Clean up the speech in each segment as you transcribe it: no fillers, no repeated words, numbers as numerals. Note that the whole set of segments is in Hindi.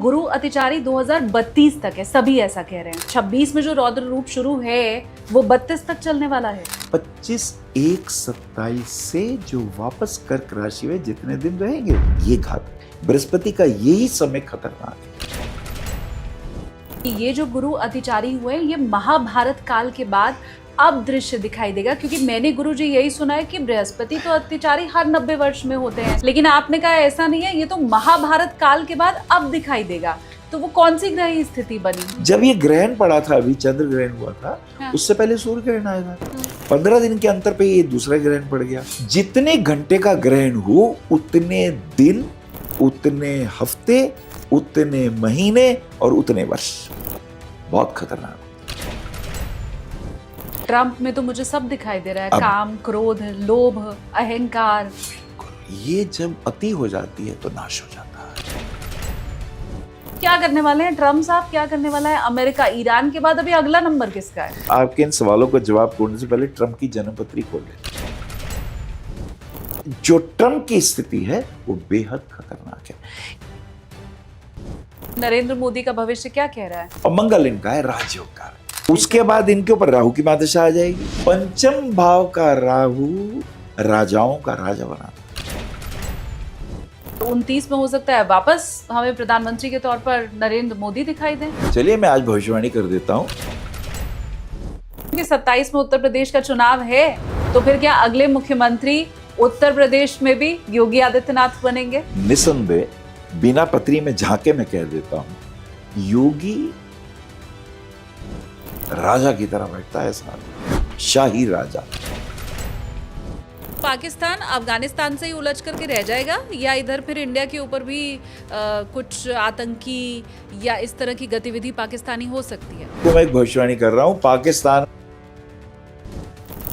गुरु अतिचारी 2032 तक है, सभी ऐसा कह रहे हैं। 26 में जो रौद्र रूप शुरू है वो 32 तक चलने वाला है। 25/1/27 से जो वापस कर्क राशि में जितने दिन रहेंगे ये घात, बृहस्पति का यही समय खतरनाक है। ये जो गुरु अतिचारी हुए ये महाभारत काल के बाद अब दृश्य दिखाई देगा, क्योंकि मैंने गुरुजी यही सुना है कि बृहस्पति तो अतिचारी हर 90 वर्ष में होते हैं, लेकिन आपने कहा ऐसा नहीं है, ये तो महाभारत काल के बाद अब दिखाई देगा। तो वो कौन सी ग्रह स्थिति बनी? जब ये ग्रहण पड़ा था, अभी चंद्र ग्रहण हुआ था, हाँ। उससे पहले सूर्य ग्रहण आएगा। 15 दिन के अंतर पे ये दूसरा ग्रहण पड़ गया। जितने घंटे का ग्रहण हो उतने दिन, उतने हफ्ते, उतने महीने और उतने वर्ष, बहुत खतरनाक। ट्रम्प में तो मुझे सब दिखाई दे रहा है, काम, क्रोध, लोभ, अहंकार। ये जब अति हो जाती है तो नाश हो जाता है। क्या करने वाले हैं ट्रम्प साहब? क्या करने वाला है अमेरिका? ईरान के बाद अभी अगला नंबर किसका है? आपके इन सवालों का जवाब ढूंढने से पहले ट्रम्प की जन्मपत्री खोल लें। जो ट्रम्प की स्थिति है वो बेहद खतरनाक है। नरेंद्र मोदी का भविष्य क्या कह रहा है? और मंगल इनका है राजयोग का। उसके बाद इनके ऊपर राहु की महादशा आ जाएगी। पंचम भाव का राहु राजाओं का राजा बना। 29 में हो सकता है वापस हमें प्रधानमंत्री के तौर पर नरेंद्र मोदी दिखाई दें। चलिए मैं आज भविष्यवाणी कर देता हूँ। 27 में उत्तर प्रदेश का चुनाव है, तो फिर क्या अगले मुख्यमंत्री उत्तर प्रदेश में भी योगी आदित्यनाथ बनेंगे? निसंदेह बिना पत्री में झांके मैं कह देता हूँ, योगी राजा की तरह बैठता है साथ, शाही राजा। पाकिस्तान अफगानिस्तान से ही उलझ करके रह जाएगा, या इधर फिर इंडिया के ऊपर भी कुछ आतंकी या इस तरह की गतिविधि पाकिस्तानी हो सकती है? तो मैं एक भविष्यवाणी कर रहा हूं, पाकिस्तान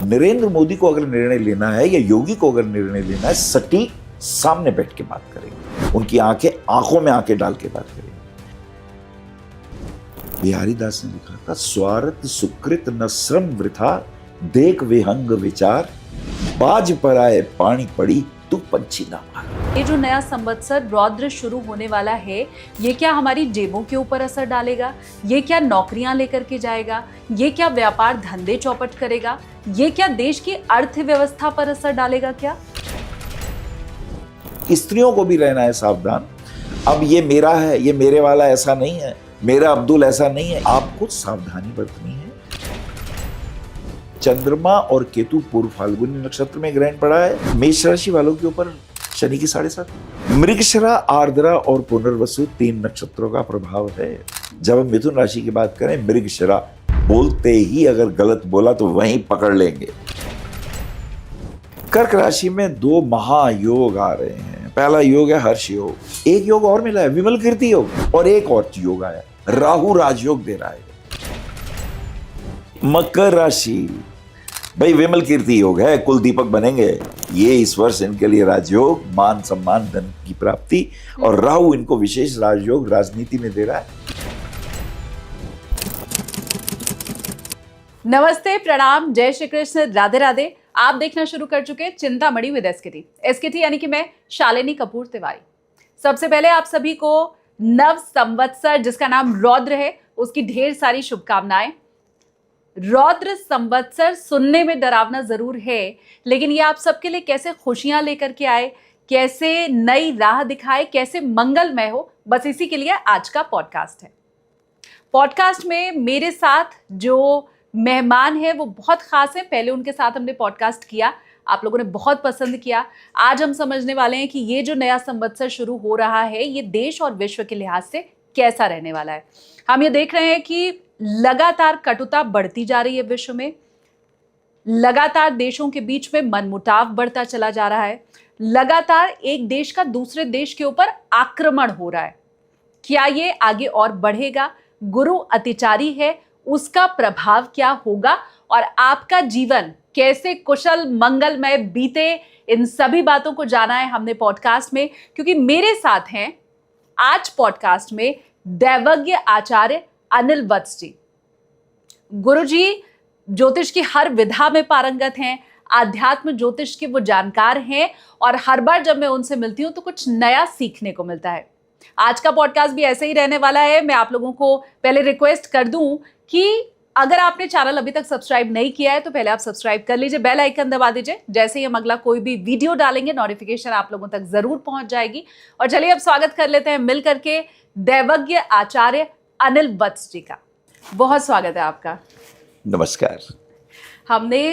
नरेंद्र मोदी को अगर निर्णय लेना है या योगी को अगर निर्णय लेना है, सटीक सामने बैठ के बात करेंगे, उनकी आंखों में आंखें डाल के बात करेंगे। बिहारी दास ने लिखा था, स्वार्थ सुकृत न श्रम वृथा, देख विहंग विचार, बाज पर आए पानी पड़ी तू पंछी ना मार। ये जो नया संवत्सर रौद्र शुरू होने वाला है, ये क्या हमारी जेबों के ऊपर असर डालेगा? ये क्या नौकरियां लेकर के जाएगा? ये क्या व्यापार धंधे चौपट करेगा? ये क्या देश की अर्थव्यवस्था पर असर डालेगा? क्या स्त्रियों को भी रहना है सावधान। अब ये मेरा है, ये मेरे वाला ऐसा नहीं है, मेरा अब्दुल ऐसा नहीं है, आपको सावधानी बरतनी है। चंद्रमा और केतु पूर्व फाल्गुनी नक्षत्र में ग्रहण पड़ा है। मेष राशि वालों के ऊपर शनि की 7.5। मृगशिरा, आर्द्रा और पुनर्वसु 3 नक्षत्रों का प्रभाव है। जब हम मिथुन राशि की बात करें, मृगशिरा बोलते ही अगर गलत बोला तो वहीं पकड़ लेंगे। कर्क राशि में 2 महायोग आ रहे हैं। पहला योग है हर्ष योग, एक योग और मिला है विमल कीर्ति योग, और एक और योग आया राहु राजयोग दे रहा है। मकर राशि, भाई विमल कीर्ति योग है, कुल दीपक बनेंगे। ये इस वर्ष इनके लिए राजयोग, मान सम्मान, धन की प्राप्ति, और राहु इनको विशेष राजयोग राजनीति में दे रहा है। नमस्ते, प्रणाम, जय श्री कृष्ण, राधे राधे। आप देखना शुरू कर चुके चिंतामणि विद एसकेटी। एसकेटी यानी कि मैं शालिनी कपूर तिवारी। सबसे पहले आप सभी को नव संवत्सर, जिसका नाम रौद्र है, उसकी ढेर सारी शुभकामनाएं। रौद्र संवत्सर सुनने में डरावना जरूर है, लेकिन ये आप सबके लिए कैसे खुशियां लेकर के आए, कैसे नई राह दिखाए, कैसे मंगलमय हो, बस इसी के लिए आज का पॉडकास्ट है। पॉडकास्ट में मेरे साथ जो मेहमान है वो बहुत खास है। पहले उनके साथ हमने पॉडकास्ट किया, आप लोगों ने बहुत पसंद किया। आज हम समझने वाले हैं कि ये जो नया संवत्सर शुरू हो रहा है, ये देश और विश्व के लिहाज से कैसा रहने वाला है। हम ये देख रहे हैं कि लगातार कटुता बढ़ती जा रही है विश्व में, लगातार देशों के बीच में मनमुटाव बढ़ता चला जा रहा है, लगातार एक देश का दूसरे देश के ऊपर आक्रमण हो रहा है। क्या ये आगे और बढ़ेगा? गुरु अतिचारी है, उसका प्रभाव क्या होगा और आपका जीवन कैसे कुशल मंगलमय बीते, इन सभी बातों को जाना है हमने पॉडकास्ट में, क्योंकि मेरे साथ हैं आज पॉडकास्ट में दैवज्ञ आचार्य अनिल वत्स जी। गुरुजी ज्योतिष की हर विधा में पारंगत हैं, आध्यात्म ज्योतिष के वो जानकार हैं, और हर बार जब मैं उनसे मिलती हूँ तो कुछ नया सीखने को मिलता है। आज का पॉडकास्ट भी ऐसे ही रहने वाला है। मैं आप लोगों को पहले रिक्वेस्ट कर दूं कि अगर आपने चैनल अभी तक सब्सक्राइब नहीं किया है तो पहले आप सब्सक्राइब कर लीजिए, बेल आइकन दबा दीजिए। जैसे ही हम अगला कोई भी वीडियो डालेंगे नोटिफिकेशन आप लोगों तक जरूर पहुंच जाएगी। और चलिए अब स्वागत कर लेते हैं मिल करके दैवज्ञ आचार्य अनिल वत्स जी का। बहुत स्वागत है आपका। नमस्कार। हमने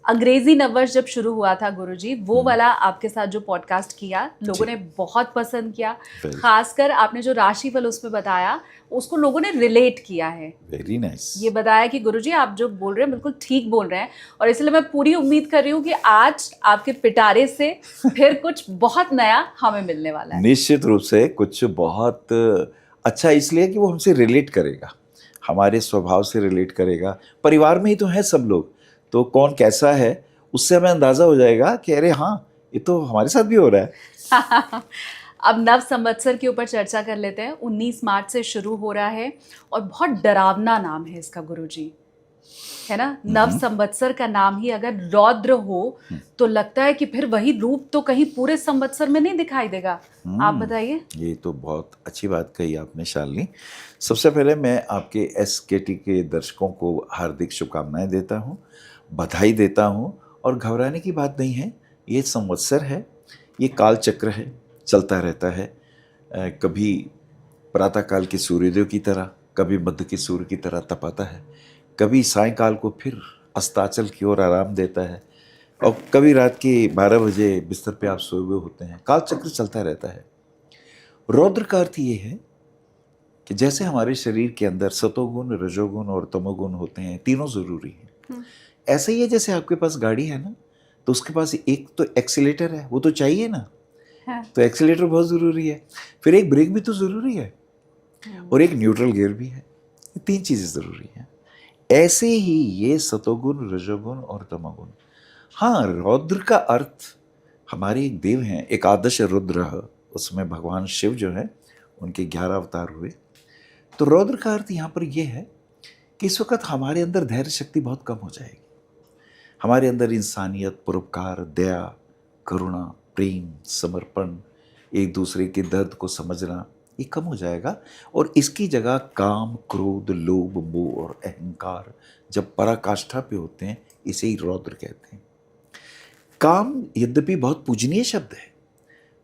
अंग्रेजी नववर्ष जब शुरू हुआ था गुरुजी, वो वाला आपके साथ जो पॉडकास्ट किया लोगों ने बहुत पसंद किया। खासकर आपने जो राशिफल उसमें बताया उसको लोगों ने रिलेट किया है। Very nice. ये बताया कि गुरुजी आप जो बोल रहे हैं बिल्कुल ठीक बोल रहे हैं, और इसलिए मैं पूरी उम्मीद कर रही हूँ कि आज आपके पिटारे से फिर कुछ बहुत नया हमें मिलने वाला है। निश्चित रूप से कुछ बहुत अच्छा, इसलिए कि वो हमसे रिलेट करेगा, हमारे स्वभाव से रिलेट करेगा। परिवार में ही तो है सब लोग, तो कौन कैसा है उससे हमें अंदाजा हो जाएगा कि अरे हाँ ये तो हमारे साथ भी हो रहा है। अब नव संवत्सर के ऊपर चर्चा कर लेते हैं। 19 मार्च से शुरू हो रहा है और बहुत डरावना नाम है इसका गुरुजी, है ना। नव संवत्सर का नाम ही अगर रौद्र हो तो लगता है कि फिर वही रूप तो कहीं पूरे संवत्सर में नहीं दिखाई देगा। आप बताइए। ये तो बहुत अच्छी बात कही आपने शालिनी। सबसे पहले मैं आपके SKT के दर्शकों को हार्दिक शुभकामनाएं देता हूँ, बधाई देता हूँ। और घबराने की बात नहीं है, ये संवत्सर है, ये काल चक्र है, चलता रहता है। कभी प्रातःकाल के सूर्योदय की तरह, कभी मध्य के सूर्य की तरह तपाता है, कभी सायंकाल को फिर अस्ताचल की ओर आराम देता है, और कभी रात के 12 बजे बिस्तर पे आप सोए हुए होते हैं। काल चक्र चलता रहता है। रौद्र का अर्थ ये है कि जैसे हमारे शरीर के अंदर सतोगुण, रजोगुण और तमोगुण होते हैं, तीनों जरूरी हैं। ऐसा ही है जैसे आपके पास गाड़ी है ना, तो उसके पास एक तो एक्सीलेटर है, वो तो चाहिए ना। हाँ। तो एक्सीलेटर बहुत ज़रूरी है, फिर एक ब्रेक भी तो ज़रूरी है, और एक न्यूट्रल गियर भी है। ये 3 चीज़ें ज़रूरी हैं। ऐसे ही ये सतोगुण, रजोगुण और तमोगुण। हाँ, रौद्र का अर्थ हमारे एक देव हैं, एकादश रुद्र, उसमें भगवान शिव जो है उनके 11 अवतार हुए। तो रौद्र का अर्थ यहाँ पर यह है कि इस वक्त हमारे अंदर धैर्य शक्ति बहुत कम हो जाएगी। हमारे अंदर इंसानियत, परोपकार, दया, करुणा, प्रेम, समर्पण, एक दूसरे के दर्द को समझना, ये कम हो जाएगा। और इसकी जगह काम, क्रोध, लोभ, मोह और अहंकार जब पराकाष्ठा पे होते हैं, इसे ही रौद्र कहते हैं। काम यद्यपि बहुत पूजनीय शब्द है।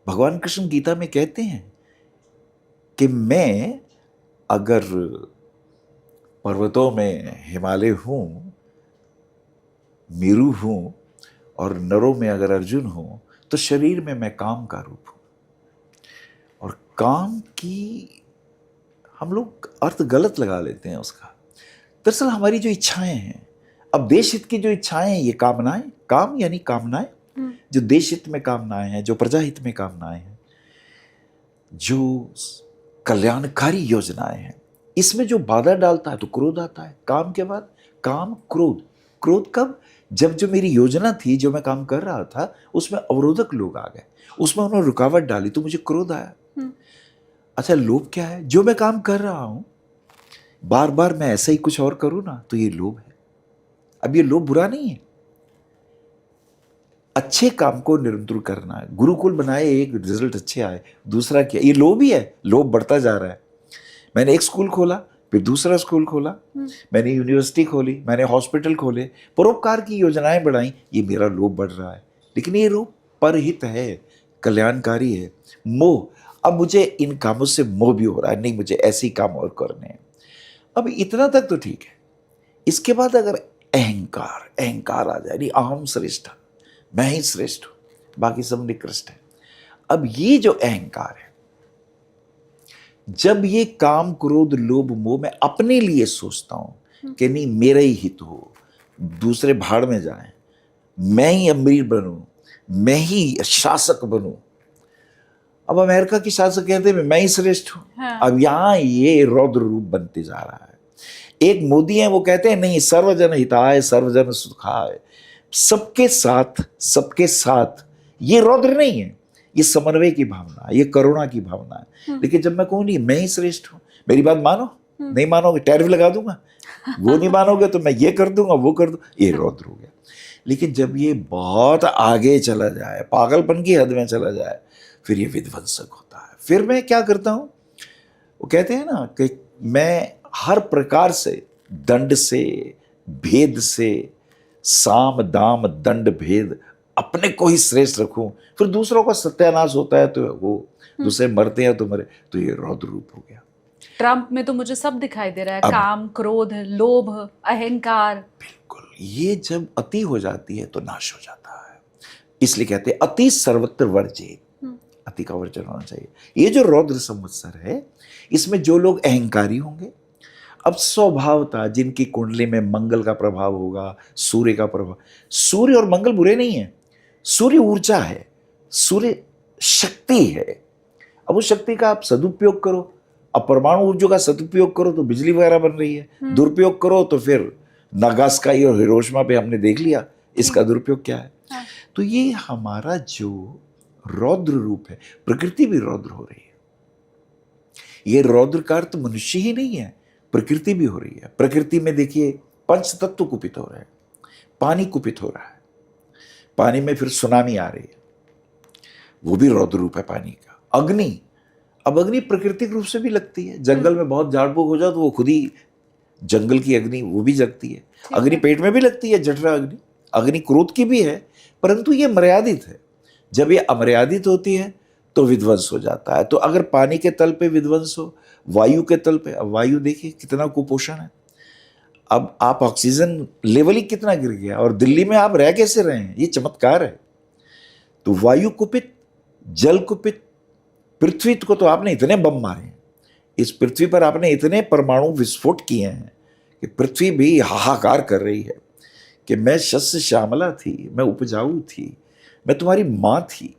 भगवान कृष्ण गीता में कहते हैं कि मैं अगर पर्वतों में हिमालय हूँ, मेरु हूँ, और नरों में अगर अर्जुन हूँ, तो शरीर में मैं काम का रूप हूँ। और काम की हम लोग अर्थ गलत लगा लेते हैं उसका। दरअसल हमारी जो इच्छाएं हैं, अब देश हित की जो इच्छाएं हैं, ये कामनाएं, काम यानी कामनाएं, जो देश हित में कामनाएं हैं, जो प्रजा हित में कामनाएं हैं, जो कल्याणकारी योजनाएं हैं, इसमें जो बाधा डालता है तो क्रोध आता है। काम के बाद काम, क्रोध। क्रोध कब? जब जो मेरी योजना थी, जो मैं काम कर रहा था, उसमें अवरोधक लोग आ गए, उसमें उन्होंने रुकावट डाली, तो मुझे क्रोध आया। अच्छा, लोभ क्या है? जो मैं काम कर रहा हूं बार बार मैं ऐसा ही कुछ और करूं ना, तो ये लोभ है। अब ये लोभ बुरा नहीं है, अच्छे काम को निरंतर करना है। गुरुकुल बनाए, एक रिजल्ट अच्छे आए, दूसरा क्या? ये लोभ ही है। लोभ बढ़ता जा रहा है। मैंने एक स्कूल खोला, फिर दूसरा स्कूल खोला, मैंने यूनिवर्सिटी खोली, मैंने हॉस्पिटल खोले, परोपकार की योजनाएं बढ़ाई, ये मेरा लोभ बढ़ रहा है। लेकिन ये लोभ परहित है, कल्याणकारी है। मोह, अब मुझे इन कामों से मोह भी हो रहा है, नहीं मुझे ऐसे ही काम और करने हैं। अब इतना तक तो ठीक है। इसके बाद अगर अहंकार आ जाए, अहम श्रेष्ठ, मैं ही श्रेष्ठ हूं, बाकी सब निकृष्ट है। अब ये जो अहंकार है, जब ये काम, क्रोध, लोभ, मोह मैं अपने लिए सोचता हूं कि नहीं मेरा ही हित हो, दूसरे भाड़ में जाएं, मैं ही अमीर बनूं, मैं ही शासक बनूं। अब अमेरिका के शासक कहते हैं मैं ही श्रेष्ठ हूं। हाँ। अब यहां ये रौद्र रूप बनते जा रहा है। एक मोदी है, वो कहते हैं नहीं सर्वजन हिताय सर्वजन सुखाय, सबके साथ। ये रौद्र नहीं है, ये समन्वय की भावना है, ये करुणा की भावना है। लेकिन जब मैं कहूँ नहीं मैं ही श्रेष्ठ हूँ, मेरी बात मानो, नहीं मानोगे टैरिफ लगा दूंगा, वो नहीं मानोगे तो मैं ये कर दूंगा, वो कर दूंगा, ये रौद्र हो गया। लेकिन जब ये बहुत आगे चला जाए, पागलपन की हद में चला जाए, फिर ये विध्वंसक होता है, फिर मैं क्या करता हूँ, वो कहते हैं ना कि मैं हर प्रकार से, दंड से, भेद से, साम दाम दंड भेद अपने को ही श्रेष्ठ रखूं, फिर दूसरों का सत्यानाश होता है तो वो दूसरे मरते हैं तो मरे, तो ये रौद्र रूप हो गया। ट्रम्प में तो मुझे सब दिखाई दे रहा है, अब- काम, क्रोध, लोभ, अहंकार। बिल्कुल, ये जब अति हो जाती है तो नाश हो जाता है। इसलिए कहते हैं अति सर्वत्र वर्जित, अति का वर्जन होना चाहिए। ये जो रौद्र संवत्सर है, इसमें जो लोग अहंकारी होंगे, अब स्वभावता जिनकी कुंडली में मंगल का प्रभाव होगा, सूर्य का प्रभाव, सूर्य और मंगल बुरे नहीं है, सूर्य ऊर्जा है, सूर्य शक्ति है। अब उस शक्ति का आप सदुपयोग करो, अब परमाणु ऊर्जा का सदुपयोग करो तो बिजली वगैरह बन रही है, दुरुपयोग करो तो फिर नागासाकी और हिरोशिमा पे हमने देख लिया इसका दुरुपयोग क्या है। हाँ। तो ये हमारा जो रौद्र रूप है, प्रकृति भी रौद्र हो रही है। ये रौद्र का अर्थ मनुष्य ही नहीं है, प्रकृति भी हो रही है। प्रकृति में देखिए पंच तत्व कुपित हो रहे हैं, पानी कुपित हो रहा है, पानी में फिर सुनामी आ रही है, वो भी रौद्र रूप है पानी का। अग्नि, अब अग्नि प्राकृतिक रूप से भी लगती है, जंगल में बहुत झाड़ फूक हो जाए तो वो खुद ही जंगल की अग्नि वो भी जगती है। अग्नि पेट में भी लगती है, जठरा अग्नि, अग्नि क्रोध की भी है, परंतु ये मर्यादित है। जब ये अमर्यादित होती है तो विध्वंस हो जाता है। तो अगर पानी के तल पे विध्वंस हो, वायु के तल पे, अब वायु देखिए कितना कुपोषण है, अब आप ऑक्सीजन लेवल ही कितना गिर गया, और दिल्ली में आप रह कैसे रहे हैं, ये चमत्कार है। तो वायु कुपित, जल कुपित, पृथ्वी को तो आपने इतने बम मारे हैं, इस पृथ्वी पर आपने इतने परमाणु विस्फोट किए हैं कि पृथ्वी भी हाहाकार कर रही है कि मैं शस्य श्यामला थी, मैं उपजाऊ थी, मैं तुम्हारी माँ थी,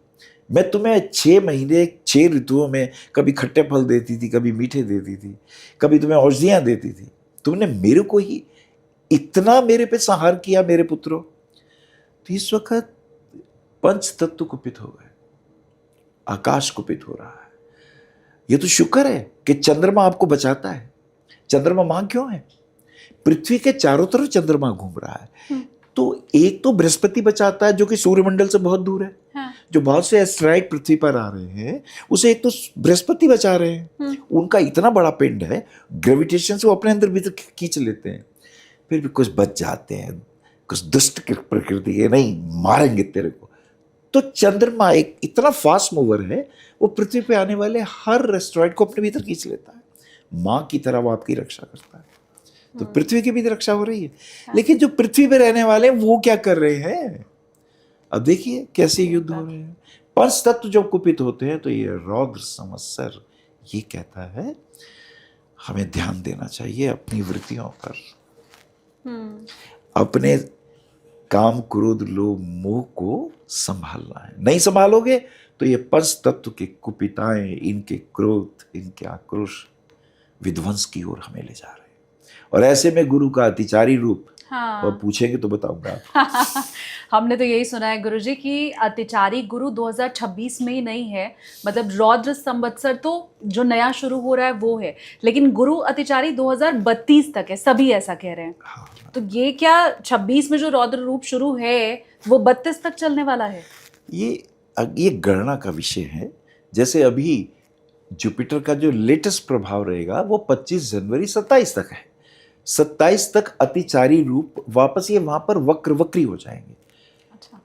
मैं तुम्हें 6 महीने 6 ऋतुओं में कभी खट्टे फल देती थी, कभी मीठे देती थी, कभी तुम्हें औषधियाँ देती थी, तुमने मेरे को ही इतना मेरे पे संहार किया मेरे पुत्रों। तो इस वक्त पंच तत्व कुपित हो गए, आकाश कुपित हो रहा है। ये तो शुक्र है कि चंद्रमा आपको बचाता है। चंद्रमा वहां क्यों है? पृथ्वी के चारों तरफ चंद्रमा घूम रहा है। तो एक तो बृहस्पति बचाता है जो कि सूर्यमंडल से बहुत दूर है। हाँ। जो बहुत से एस्ट्रॉइड पृथ्वी पर आ रहे हैं उसे एक तो बृहस्पति बचा रहे हैं, उनका इतना बड़ा पिंड है, ग्रेविटेशन से वो अपने अंदर भीतर खींच लेते हैं। फिर भी कुछ बच जाते हैं, कुछ दुष्ट प्रकृति के नहीं मारेंगे तेरे को। तो चंद्रमा एक इतना फास्ट मूवर है, वो पृथ्वी पे आने वाले हर एस्ट्रॉइड को अपने भीतर खींच लेता है। माँ की तरह वो आपकी रक्षा करता है। तो पृथ्वी की भी रक्षा हो रही है। लेकिन जो पृथ्वी पे रहने वाले हैं वो क्या कर रहे हैं? अब देखिए कैसे युद्ध हो रहे हैं। पंच तत्व जब कुपित होते हैं तो ये रौद्र संवत्सर ये कहता है हमें ध्यान देना चाहिए अपनी वृत्तियों पर, अपने काम क्रोध लोभ मोह को संभालना है। नहीं संभालोगे तो ये पंच तत्व के कुपिताएं, इनके क्रोध, इनके आक्रोश विध्वंस की ओर हमें ले जा रहे हैं। और ऐसे में गुरु का अतिचारी रूप, हाँ। और पूछेंगे तो बताऊंगा। हमने तो यही सुना है गुरुजी की अतिचारी गुरु 2026 में ही नहीं है, मतलब रौद्र संवत्सर तो जो नया शुरू हो रहा है वो है, लेकिन गुरु अतिचारी 2032 तक है, सभी ऐसा कह रहे हैं। हाँ। तो ये क्या 26 में जो रौद्र रूप शुरू है वो 32 तक चलने वाला है? ये गणना का विषय है। जैसे अभी जुपिटर का जो लेटेस्ट प्रभाव रहेगा वो 25 जनवरी 27 तक है। 27 तक अतिचारी रूप वापस ये वहां पर वक्री हो जाएंगे। अच्छा।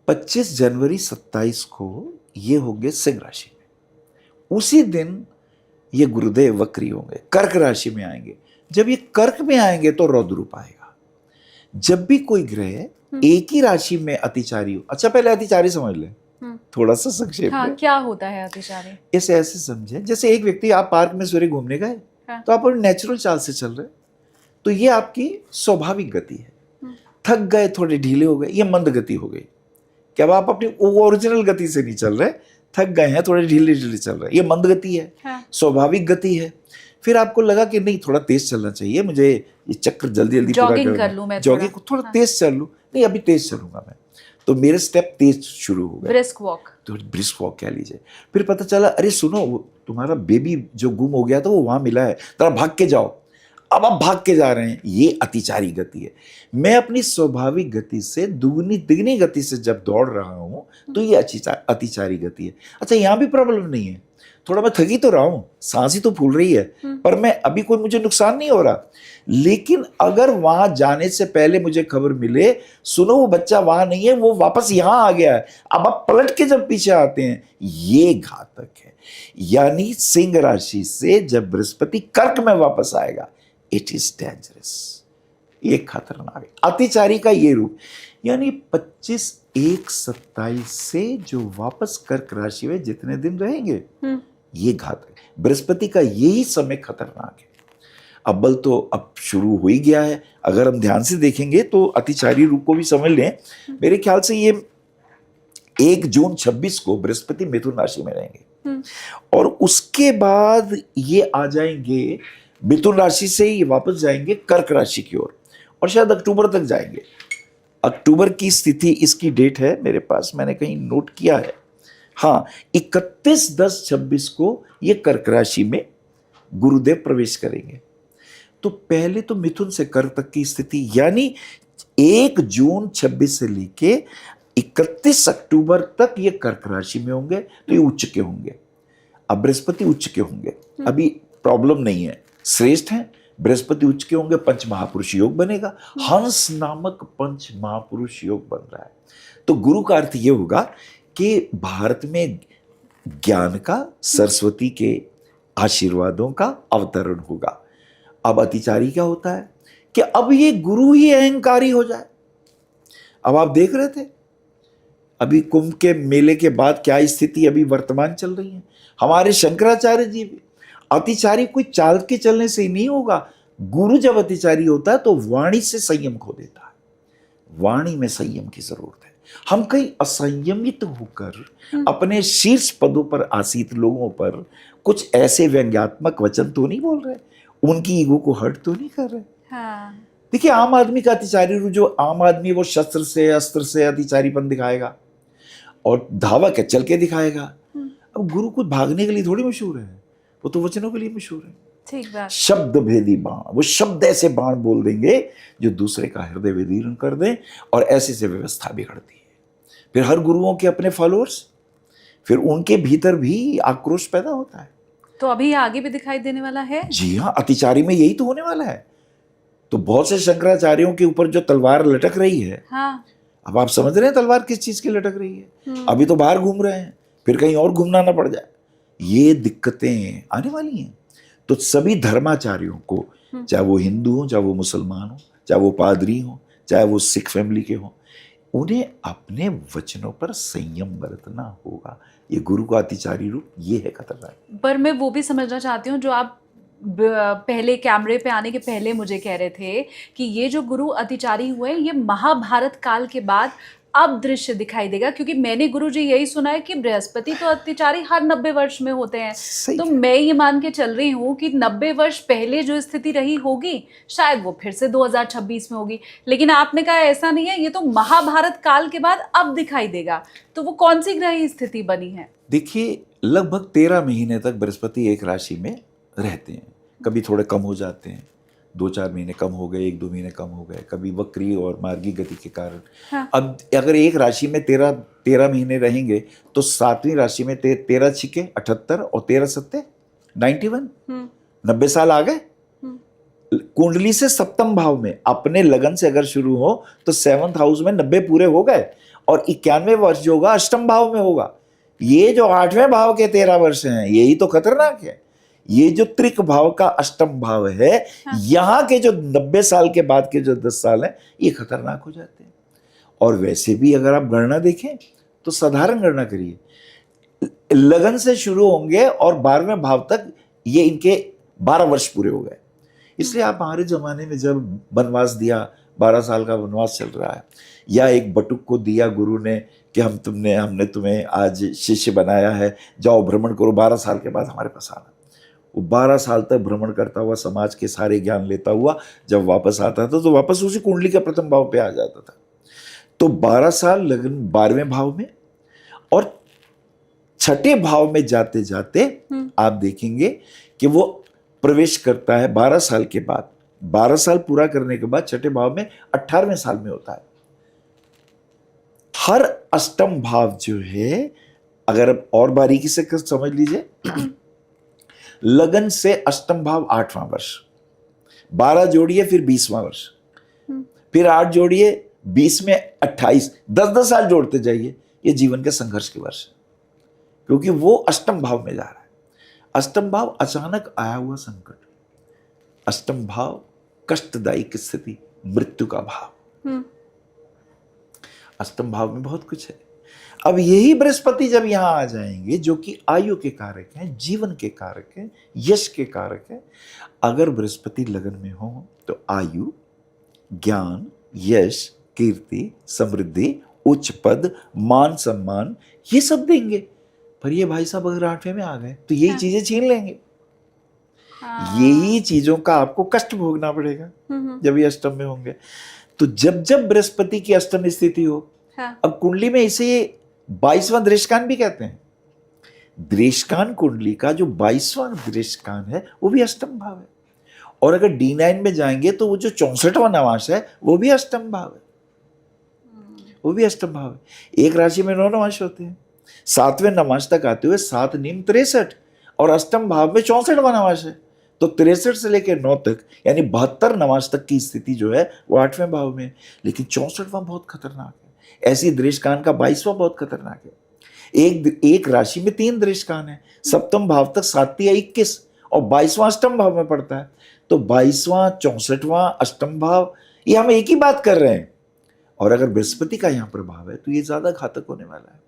25 जनवरी 27 को ये होंगे सिंह राशि में। उसी दिन ये गुरुदेव वक्री होंगे, कर्क राशि में आएंगे। जब ये कर्क में आएंगे तो रौद्र रूप आएगा। जब भी कोई ग्रह एक ही राशि में अतिचारी हो, अच्छा पहले अतिचारी समझ ले थोड़ा सा संक्षेप में। क्या होता है अतिचारी? इसे ऐसे समझे जैसे एक व्यक्ति, आप पार्क में सवेरे घूमने गए, तो आप नेचुरल चाल से चल रहे, तो ये आपकी स्वाभाविक गति है। थक गए, थोड़े ढीले हो गए, ये मंद गति हो गई। क्या अब आप अपनी ओरिजिनल गति से नहीं चल रहे, थक गए हैं, थोड़े ढीले चल रहे, ये मंद गति है। स्वाभाविक गति है। फिर आपको लगा कि नहीं थोड़ा तेज चलना चाहिए, मुझे ये चक्र जल्दी जॉगिंग कर लूं मैं, जॉगिंग थोड़ा तेज चल लूं, नहीं अभी तेज चलूंगा मैं, तो मेरे स्टेप तेज शुरू हो गए, ब्रिस्क वॉक। तो ब्रिस्क वॉक कह लीजिए। फिर पता चला अरे सुनो तुम्हारा बेबी जो गुम हो गया था वो वहां मिला है, जरा भाग के जाओ। अब आप भाग के जा रहे हैं, ये अतिचारी गति है। मैं अपनी स्वाभाविक गति से दुगनी गति से जब दौड़ रहा हूं तो ये अतिचारी गति है। अच्छा यहाँ भी प्रॉब्लम नहीं है, थोड़ा मैं थकी तो रहा हूं, सांस ही तो फूल रही है, पर मैं अभी कोई मुझे नुकसान नहीं हो रहा। लेकिन अगर वहां जाने से पहले मुझे खबर मिले, सुनो वो बच्चा वहां नहीं है, वो वापस यहां आ गया है, अब आप पलट के जब पीछे आते हैं, ये घातक है। यानी सिंह राशि से जब बृहस्पति कर्क में वापस आएगा, इट इज डेंजरस, ये खतरनाक है। अतिचारी का ये रूप, यानी 25/1/27 से जो वापस कर्क राशि में जितने दिन रहेंगे, ये घातक है। बृहस्पति का यही समय खतरनाक है। अव्वल तो अब शुरू हो ही गया है, अगर हम ध्यान से देखेंगे तो अतिचारी रूप को भी समझ लें। मेरे ख्याल से ये 1 जून 26 को बृहस्पति मिथुन राशि में रहेंगे, और उसके बाद ये आ जाएंगे मिथुन राशि से ही वापस जाएंगे कर्क राशि की ओर, और शायद अक्टूबर तक जाएंगे। अक्टूबर की स्थिति, इसकी डेट है मेरे पास, मैंने कहीं नोट किया है, हाँ 31/10/26 को ये कर्क राशि में गुरुदेव प्रवेश करेंगे। तो पहले तो मिथुन से कर्क तक की स्थिति, यानी 1 जून 26 से लेके 31 अक्टूबर तक ये कर्क राशि में होंगे, तो ये उच्च के होंगे। अब बृहस्पति उच्च के होंगे, अभी प्रॉब्लम नहीं है, श्रेष्ठ है, बृहस्पति उच्च के होंगे, पंच महापुरुष योग बनेगा, हंस नामक पंच महापुरुष योग बन रहा है। तो गुरु का अर्थ ये होगा कि भारत में ज्ञान का, सरस्वती के आशीर्वादों का अवतरण होगा। अब अतिचारी क्या होता है कि अब ये गुरु ही अहंकारी हो जाए। अब आप देख रहे थे अभी कुंभ के मेले के बाद क्या स्थिति अभी वर्तमान चल रही है। हमारे शंकराचार्य जी भी, अतिचारी कोई चाल के चलने से ही नहीं होगा। गुरु जब अतिचारी होता है तो वाणी से संयम खो देता है, वाणी में संयम की जरूरत है। हम कहीं असंयमित होकर अपने शीर्ष पदों पर आसीत लोगों पर कुछ ऐसे व्यंग्यात्मक वचन तो नहीं बोल रहे, उनकी ईगो को हर्ट तो नहीं कर रहे। हाँ। देखिए आम आदमी का अतिचारी रूप, जो आम आदमी वो शस्त्र से अस्त्र से अतिचारीपन दिखाएगा और धावक है चल के दिखाएगा। अब गुरु कुछ भागने के लिए थोड़ी मशहूर है, वो तो वचनों के लिए मशहूर है। ठीक बात। शब्द भेदी बाण, वो शब्द ऐसे बाण बोल देंगे जो दूसरे का हृदय विदीर्ण कर दें, और ऐसे से व्यवस्था बिगड़ती है। फिर हर गुरुओं के अपने फॉलोअर्स, फिर उनके भीतर भी आक्रोश पैदा होता है। तो अभी आगे भी दिखाई देने वाला है। जी हाँ, अतिचारी में यही तो होने वाला है। तो बहुत से शंकराचार्यों के ऊपर जो तलवार लटक रही है, हाँ। अब आप समझ रहे हैं तलवार किस चीज की लटक रही है। अभी तो बाहर घूम रहे हैं, फिर कहीं और घूमना ना पड़ जाए, ये दिक्कतें आने वाली हैं। तो सभी धर्माचार्यों को, चाहे वो हिंदू हो, चाहे वो मुसलमान हो, चाहे वो पादरी हो, चाहे वो सिख फैमिली के हो, उन्हें अपने वचनों पर संयम बरतना होगा। ये गुरु का अतिचारी रूप ये है खतरनाक। पर मैं वो भी समझना चाहती हूँ जो आप पहले कैमरे पे आने के पहले मुझे कह रहे थे कि ये जो गुरु अतिचारी हुए ये महाभारत काल के बाद अब दृश्य दिखाई देगा, क्योंकि मैंने गुरु जी यही सुना है कि बृहस्पति तो अतिचारी हर 90 वर्ष में होते हैं। तो मैं ये मान के चल रही हूँ कि 90 वर्ष पहले जो स्थिति रही होगी शायद वो फिर से 2026 में होगी, लेकिन आपने कहा ऐसा नहीं है, ये तो महाभारत काल के बाद अब दिखाई देगा। तो वो कौन सी ग्रह स्थिति बनी है? देखिए लगभग 13 महीने तक बृहस्पति एक राशि में रहते हैं, कभी थोड़े कम हो जाते हैं, 2-4 महीने कम हो गए, 1-2 महीने कम हो गए, कभी वक्री और मार्गी गति के कारण। हाँ। अब अगर एक राशि में 13 महीने रहेंगे तो 7वीं राशि में 13 छिके 78 और 13 सत्ते 91, 90 साल आ गए। कुंडली से सप्तम भाव में अपने लगन से अगर शुरू हो तो 7th हाउस में 90 पूरे हो गए, और 91 वर्ष जो होगा अष्टम भाव में होगा। ये जो 8वें भाव के 13 वर्ष हैं यही तो खतरनाक है। ये जो त्रिक भाव का अष्टम भाव है, हाँ। यहाँ के जो 90 साल के बाद के जो 10 साल हैं ये खतरनाक हो जाते हैं। और वैसे भी अगर आप गणना देखें तो साधारण गणना करिए, लगन से शुरू होंगे और 12वें भाव तक ये इनके 12 वर्ष पूरे हो गए। इसलिए आप हमारे जमाने में जब वनवास दिया, 12 साल का वनवास चल रहा है, या एक बटुक को दिया गुरु ने कि हमने तुम्हें आज शिष्य बनाया है, जाओ भ्रमण करो, 12 साल के बाद हमारे पास आना। वो 12 साल तक भ्रमण करता हुआ समाज के सारे ज्ञान लेता हुआ जब वापस आता था तो वापस उसी कुंडली के प्रथम भाव पे आ जाता था। तो 12 साल लगन 12वें भाव में, और 6ठे भाव में जाते जाते आप देखेंगे कि वो प्रवेश करता है 12 साल के बाद। 12 साल पूरा करने के बाद 6ठे भाव में 18वें साल में होता है। हर अष्टम भाव जो है अगर अब और बारीकी से समझ लीजिए, लगन से अष्टम भाव 8वां वर्ष, 12 जोड़िए फिर 20वां वर्ष, फिर 8 जोड़िए 20 में 28, 10-10 साल जोड़ते जाइए। ये जीवन के संघर्ष के वर्ष है, क्योंकि वो अष्टम भाव में जा रहा है। अष्टम भाव अचानक आया हुआ संकट, अष्टम भाव कष्टदायी स्थिति, मृत्यु का भाव। अष्टम भाव में बहुत कुछ है। अब यही बृहस्पति जब यहां आ जाएंगे, जो कि आयु के कारक हैं, जीवन के कारक हैं, यश के कारक हैं। अगर बृहस्पति लगन में हो तो आयु, ज्ञान, यश, कीर्ति, समृद्धि, उच्च पद, मान सम्मान, ये सब देंगे। पर ये भाई साहब अगर 8वें में आ गए तो यही चीजें छीन लेंगे। यही चीजों का आपको कष्ट भोगना पड़ेगा जब ये अष्टम में होंगे। तो जब जब बृहस्पति की अष्टम स्थिति हो, अब कुंडली में इसे 22वां दृष्टकान भी कहते हैं। दृष्टकान कुंडली का जो 22वां दृष्टकान है वो भी अष्टम भाव है। और अगर D9 में जाएंगे तो वो जो 64वां नवांश है वो भी अष्टम भाव है, वो भी अष्टम भाव है। एक राशि में 9 नवांश होते हैं, 7वें नवांश तक आते हुए 7 नीम 63, और अष्टम भाव में 64वां नवांश है। तो 63 से लेकर 9 तक यानी 72 नवांश तक की स्थिति जो है वो 8वें भाव में। लेकिन 64वां बहुत खतरनाक है। ऐसी दृष्टकान का 22वां बहुत खतरनाक है। एक राशि में 3 दृष्टकान है, सप्तम भाव तक 7 या 21, और 22वां अष्टम भाव में पड़ता है। तो 22वां 64वां अष्टम भाव, ये हम एक ही बात कर रहे हैं। और अगर बृहस्पति का यहाँ प्रभाव है तो ये ज्यादा घातक होने वाला है।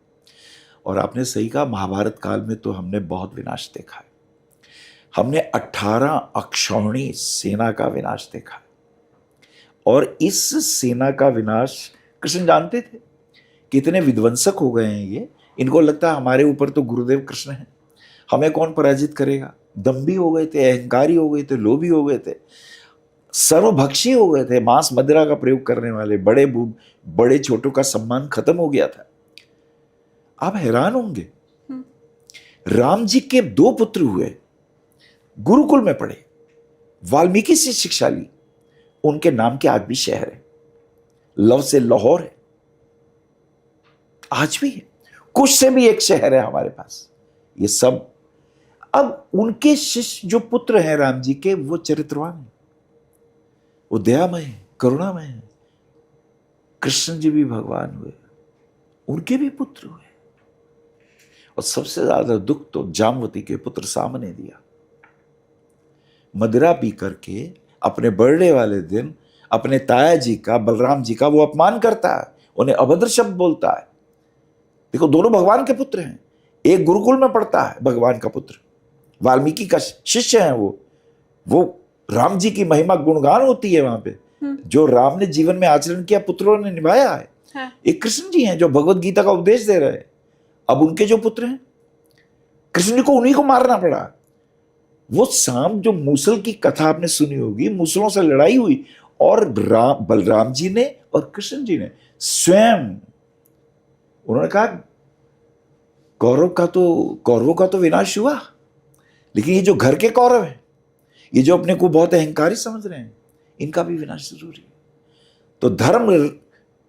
और आपने सही कहा, महाभारत काल में तो हमने बहुत विनाश देखा है। हमने 18 अक्षौणी सेना का विनाश देखा है। और इस सेना का विनाश कृष्ण जानते थे। कितने विध्वंसक हो गए हैं ये। इनको लगता है हमारे ऊपर तो गुरुदेव कृष्ण हैं, हमें कौन पराजित करेगा। दम्भी हो गए थे, अहंकारी हो गए थे, लोभी हो गए थे, सर्वभक्षी हो गए थे। मांस मदिरा का प्रयोग करने वाले, बड़े छोटों का सम्मान खत्म हो गया था। आप हैरान होंगे, राम जी के 2 पुत्र हुए, गुरुकुल में पढ़े, वाल्मीकि से शिक्षा ली, उनके नाम के आज भी शहर है, लव से लाहौर है, आज भी है। कुछ से भी एक शहर है हमारे पास। ये सब अब उनके शिष्य जो पुत्र हैं राम जी के, वो चरित्रवान हैं, वो दयामय हैं, करुणामय हैं। कृष्ण जी भी भगवान हुए, उनके भी पुत्र हुए। और सबसे ज्यादा दुख तो जामवती के पुत्र साम ने दिया। मदिरा पी करके अपने बर्थडे वाले दिन अपने ताया जी का, बलराम जी का वो अपमान करता है, उन्हें अभद्र शब्द बोलता है। देखो, दोनों भगवान के पुत्र हैं। एक गुरुकुल में पढ़ता है भगवान का पुत्र, वाल्मीकि का शिष्य है वो राम जी की महिमा गुणगान होती है वहां पे। जो राम ने जीवन में आचरण किया, पुत्रों ने निभाया है। हाँ। एक कृष्ण जी हैं जो भगवत गीता का उपदेश दे रहे हैं। अब उनके जो पुत्र हैं, कृष्ण जी को उन्हीं को मारना पड़ा। वो शाम जो मूसल की कथा आपने सुनी होगी, मूसलों से लड़ाई हुई और बलराम जी ने और कृष्ण जी ने स्वयं उन्होंने कहा कौरवों का तो विनाश हुआ, लेकिन ये जो घर के कौरव हैं, ये जो अपने को बहुत अहंकारी समझ रहे हैं, इनका भी विनाश जरूरी है। तो धर्म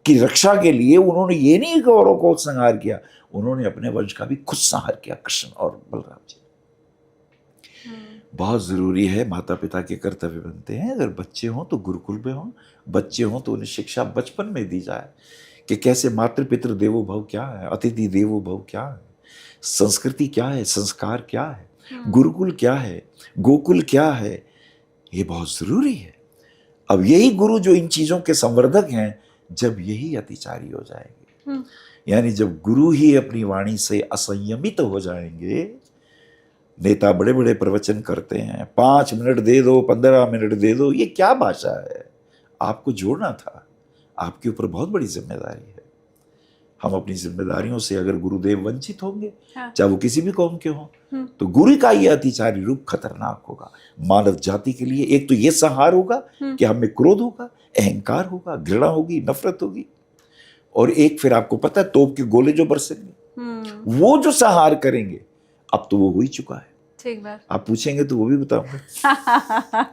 की रक्षा के लिए उन्होंने ये नहीं कौरवों को संहार किया, उन्होंने अपने वंश का भी खुद संहार किया, कृष्ण और बलराम जी। बहुत जरूरी है, माता पिता के कर्तव्य बनते हैं। अगर बच्चे हों तो गुरुकुल में हों, बच्चे हों तो उन्हें शिक्षा बचपन में दी जाए कि कैसे मातृ पितृ देवो भव क्या है, अतिथि देवो भव क्या है, संस्कृति क्या है, संस्कार क्या है, गुरुकुल क्या है, गोकुल क्या है। ये बहुत जरूरी है। अब यही गुरु जो इन चीजों के संवर्धक हैं, जब यही अतिचारी हो जाएंगे, यानी जब गुरु ही अपनी वाणी से असंयमित हो जाएंगे। नेता बड़े बड़े प्रवचन करते हैं, 5 मिनट दे दो, 15 मिनट दे दो, ये क्या भाषा है। आपको जोड़ना था, आपके ऊपर बहुत बड़ी जिम्मेदारी है। हम अपनी जिम्मेदारियों से अगर गुरुदेव वंचित होंगे, चाहे वो किसी भी कौम के हों, तो गुरु का ये अतिचारी रूप खतरनाक होगा मानव जाति के लिए। एक तो ये संहार होगा कि हमें क्रोध होगा, अहंकार होगा, घृणा होगी, नफरत होगी, और एक फिर आपको पता है तोप के गोले जो बरसेंगे, वो जो संहार करेंगे। अब तो वो हो ही चुका है। ठीक बात, आप पूछेंगे तो वो भी बताऊंगा।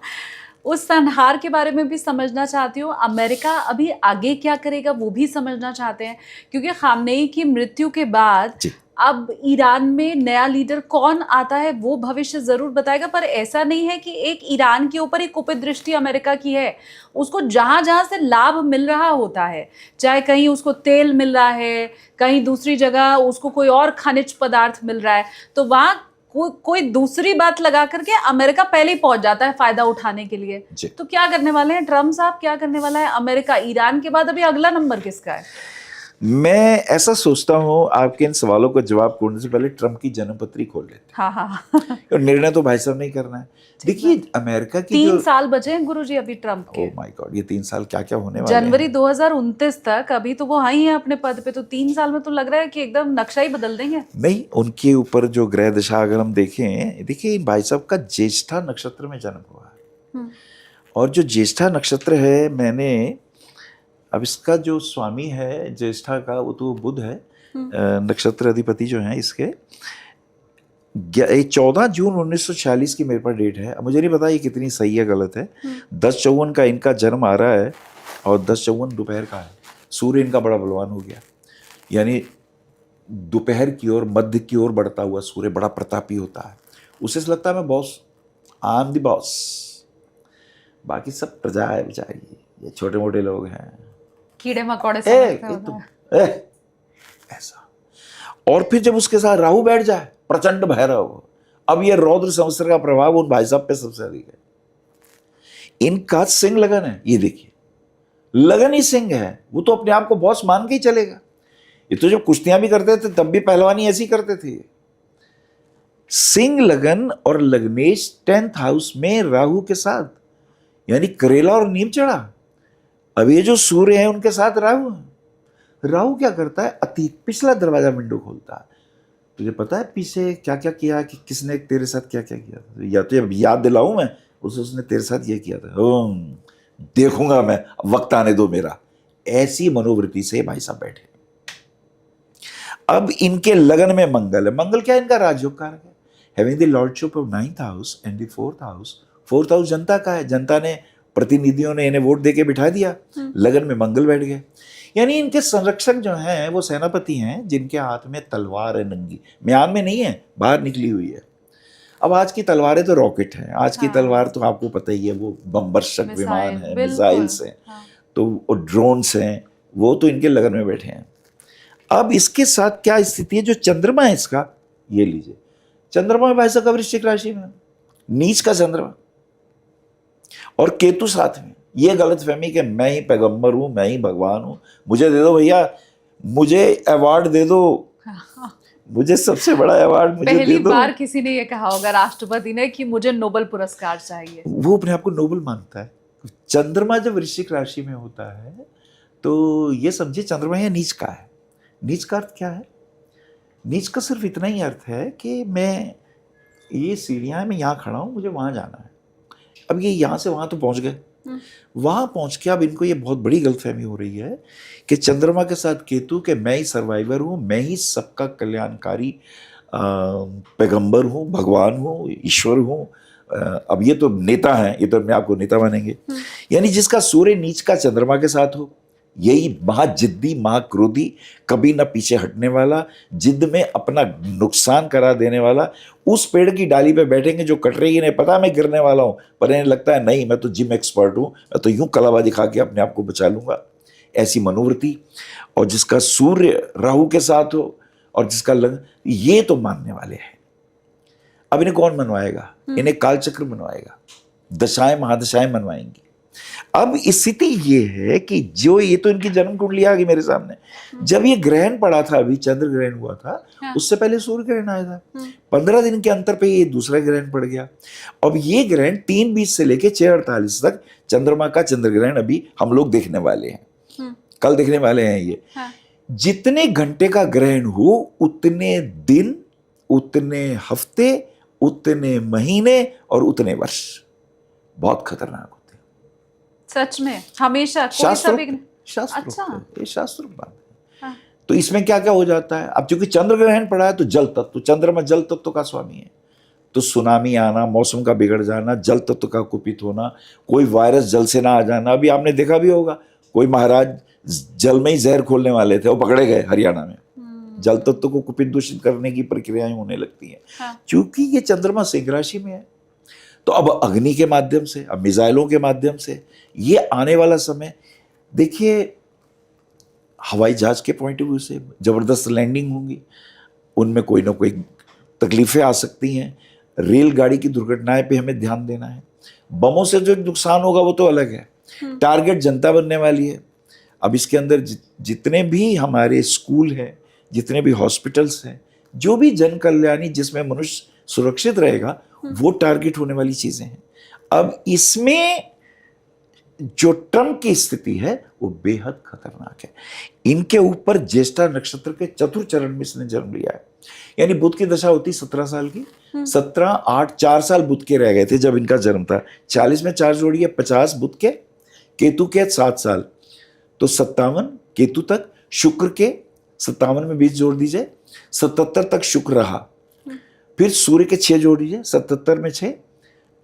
उस संहार के बारे में भी समझना चाहती हूँ। अमेरिका अभी आगे क्या करेगा वो भी समझना चाहते हैं, क्योंकि खामनेई की मृत्यु के बाद अब ईरान में नया लीडर कौन आता है वो भविष्य जरूर बताएगा, पर ऐसा नहीं है कि एक ईरान के ऊपर एक कुपित दृष्टि अमेरिका की है। उसको जहां जहां से लाभ मिल रहा होता है, चाहे कहीं उसको तेल मिल रहा है, कहीं दूसरी जगह उसको कोई और खनिज पदार्थ मिल रहा है, तो वहां कोई दूसरी बात लगा करके अमेरिका पहले ही पहुंच जाता है फायदा उठाने के लिए। तो क्या करने वाले हैं ट्रम्प साहब, क्या करने वाला है अमेरिका? ईरान के बाद अभी अगला नंबर किसका है? मैं ऐसा सोचता हूं, आपके इन सवालों का जवाब खोजने से पहले ट्रम्प की जन्मपत्री खोल लेते हाँ हाँ हैं। और निर्णय तो भाई साहब नहीं करना है। देखिए अमेरिका की 3 साल बचे हैं गुरुजी अभी ट्रम्प के। ओह माय गॉड, ये 3 साल क्या क्या होने वाले हैं। जनवरी 2029 तक अभी तो वो ही है अपने पद पे, तो 3 साल में तो लग रहा है कि एकदम नक्शा ही बदल देंगे। नहीं, उनके ऊपर जो ग्रह दशा अगर हम देखें, देखिए इन भाई साहब का ज्येष्ठा नक्षत्र में जन्म हुआ है। और जो ज्येष्ठा नक्षत्र है, मैंने अब इसका जो स्वामी है ज्येष्ठा का वो तो बुध है, नक्षत्र अधिपति जो है इसके 14 जून 1946 की मेरे पास डेट है। अब मुझे नहीं पता ये कितनी सही है गलत है। 10:54 का इनका जन्म आ रहा है और 10:54 दोपहर का है। सूर्य इनका बड़ा बलवान हो गया, यानी दोपहर की ओर मध्य की ओर बढ़ता हुआ सूर्य बड़ा प्रतापी होता है। उसे से लगता है मैं boss, I am the boss, बाकी सब प्रजा है बेचारी, ये छोटे मोटे लोग हैं, कीड़े मकोड़े ऐसा। और फिर जब उसके साथ राहु बैठ जाए, प्रचंड भैरव, अब ये रौद्र संवत्सर का प्रभाव उन भाई साहब पे सबसे अधिक है। इनका सिंह लगन है, ये देखिए लगन ही सिंह है, वो तो अपने आप को बॉस मान के ही चलेगा। ये तो जब कुश्तियां भी करते थे तब भी पहलवानी ऐसी करते थे। सिंह लगन और लग्नेश 10th हाउस में राहु के साथ, यानी करेला और नीम चढ़ा। अब ये जो सूर्य है उनके साथ राहु है। राहु क्या करता है, अतीत पिछला दरवाजा विंडो खोलता है। तुझे पता है पीछे क्या क्या किया, कि किसने तेरे साथ क्या क्या किया था, या तो याद दिलाऊं मैं उसे, उसने तेरे साथ ये किया था, देखूंगा मैं, वक्त आने दो मेरा। ऐसी मनोवृत्ति से भाई साहब बैठे। अब इनके लगन में मंगल है। मंगल क्या है, इनका राजयोग कारक है। Having the lordship of 9th house and the 4th house. 4th house जनता का है, जनता ने, प्रतिनिधियों ने इन्हें वोट देके बिठा दिया। लगन में मंगल बैठ गए, यानी इनके संरक्षक जो हैं वो सेनापति हैं जिनके हाथ में तलवार है, नंगी, म्यान में नहीं है, बाहर निकली हुई है। अब आज की तलवारें तो रॉकेट हैं, आज की तलवार तो आपको पता ही है, वो बमवर्षक विमान है, मिसाइल्स हैं, तो वो ड्रोन्स हैं, वो तो इनके लगन में बैठे हैं। अब इसके साथ क्या स्थिति है, जो चंद्रमा है इसका, ये लीजिए, चंद्रमा भाई साहब वृश्चिक राशि में, नीच का चंद्रमा, और केतु साथ में। ये गलत फहमी कि मैं ही पैगंबर हूं, मैं ही भगवान हूं, मुझे दे दो भैया, मुझे अवार्ड दे दो, मुझे सबसे बड़ा अवार्ड मुझे दे दो। पहली बार किसी ने ये कहा होगा राष्ट्रपति ने कि मुझे नोबेल पुरस्कार चाहिए। वो अपने आप को नोबेल मानता है। चंद्रमा जब वृश्चिक राशि में होता है तो ये समझिए चंद्रमा यह नीच का है। नीच का अर्थ क्या है, नीच का सिर्फ इतना ही अर्थ है कि मैं, ये सीढ़ियाँ, मैं यहाँ खड़ा हूँ, मुझे वहाँ जाना है। अब ये यहाँ से वहाँ तो पहुँच गए, वहाँ पहुँच के अब इनको ये बहुत बड़ी गलतफहमी हो रही है कि चंद्रमा के साथ केतु के मैं ही सर्वाइवर हूँ, मैं ही सबका कल्याणकारी पैगंबर हूँ, भगवान हूँ, ईश्वर हूँ। अब ये तो नेता हैं, ये तो अपने आप को नेता मानेंगे। यानी जिसका सूर्य नीच का चंद्रमा के साथ हो, यही महाजिद्दी, महाक्रोधी, कभी ना पीछे हटने वाला, जिद में अपना नुकसान करा देने वाला, उस पेड़ की डाली पे बैठेंगे जो कट रही है, इन्हें पता है मैं गिरने वाला हूं, पर इन्हें लगता है नहीं, मैं तो जिम एक्सपर्ट हूं, मैं तो यूं कलाबाजी खा के अपने आप को बचा लूंगा। ऐसी मनोवृत्ति। और जिसका सूर्य राहु के साथ हो और जिसका ये तो मानने वाले हैं। अब इन्हें कौन मनवाएगा, इन्हें कालचक्र मनवाएगा, दशाएं महादशाएं मनवाएंगी। अब स्थिति ये है कि जो, ये तो इनकी जन्म कुंडली आ गई मेरे सामने। जब ये ग्रहण पड़ा था, अभी चंद्र ग्रहण हुआ था, उससे पहले सूर्य ग्रहण आया था। 15 दिन के अंतर पे ये दूसरा ग्रहण पड़ गया। अब ये ग्रहण 3:20 से लेके 6:48 तक चंद्रमा का चंद्र ग्रहण अभी हम लोग देखने वाले हैं, कल देखने वाले हैं ये। जितने घंटे का ग्रहण हो, उतने दिन, उतने हफ्ते, उतने महीने और उतने वर्ष बहुत खतरनाक होते हैं। सच में हमेशा शास्त्र, अच्छा, ये शास्त्र बात है। तो इसमें क्या क्या हो जाता है, अब चूंकि चंद्र ग्रहण पड़ा है तो जल तत्व, चंद्रमा जल तत्व का स्वामी है, तो सुनामी आना, मौसम का बिगड़ जाना, जल तत्व का कुपित होना, कोई वायरस जल से ना आ जाना। अभी आपने देखा भी होगा, कोई महाराज जल में ही जहर खोलने वाले थे, वो पकड़े गए हरियाणा में, जल तत्व को कुपित दूषित करने की प्रक्रियाएं होने लगती हैं। हाँ। क्योंकि ये चंद्रमा सिंह राशि में है, तो अब अग्नि के माध्यम से, अब मिसाइलों के माध्यम से ये आने वाला समय, देखिए हवाई जहाज के पॉइंट ऑफ व्यू से जबरदस्त लैंडिंग होंगी, उनमें कोई ना कोई तकलीफें आ सकती हैं। रेलगाड़ी की दुर्घटनाएं पे हमें ध्यान देना है। बमों से जो नुकसान होगा वो तो अलग है, टारगेट जनता बनने वाली है। अब इसके अंदर जितने भी हमारे स्कूल हैं, जितने भी हॉस्पिटल्स हैं, जो भी जन कल्याणी जिसमें मनुष्य सुरक्षित रहेगा, वो टारगेट होने वाली चीजें हैं। अब इसमें जो ट्रम्प की स्थिति है वो बेहद खतरनाक है। इनके ऊपर ज्येष्ठा नक्षत्र के चतुर्थ चरण में इसने जन्म लिया है। यानी बुध की दशा होती 17 साल की, 17, 8, 4 साल बुध के रह गए थे जब इनका जन्म था। 40 में 4 जोड़िए, 50 बुध के, केतु के 7 साल, तो 57 केतु तक, शुक्र के 57 में 20 जोड़ दीजिए, 77 तक शुक्र रहा। फिर सूर्य के 6 जोड़ दीजिए, 77 में 6,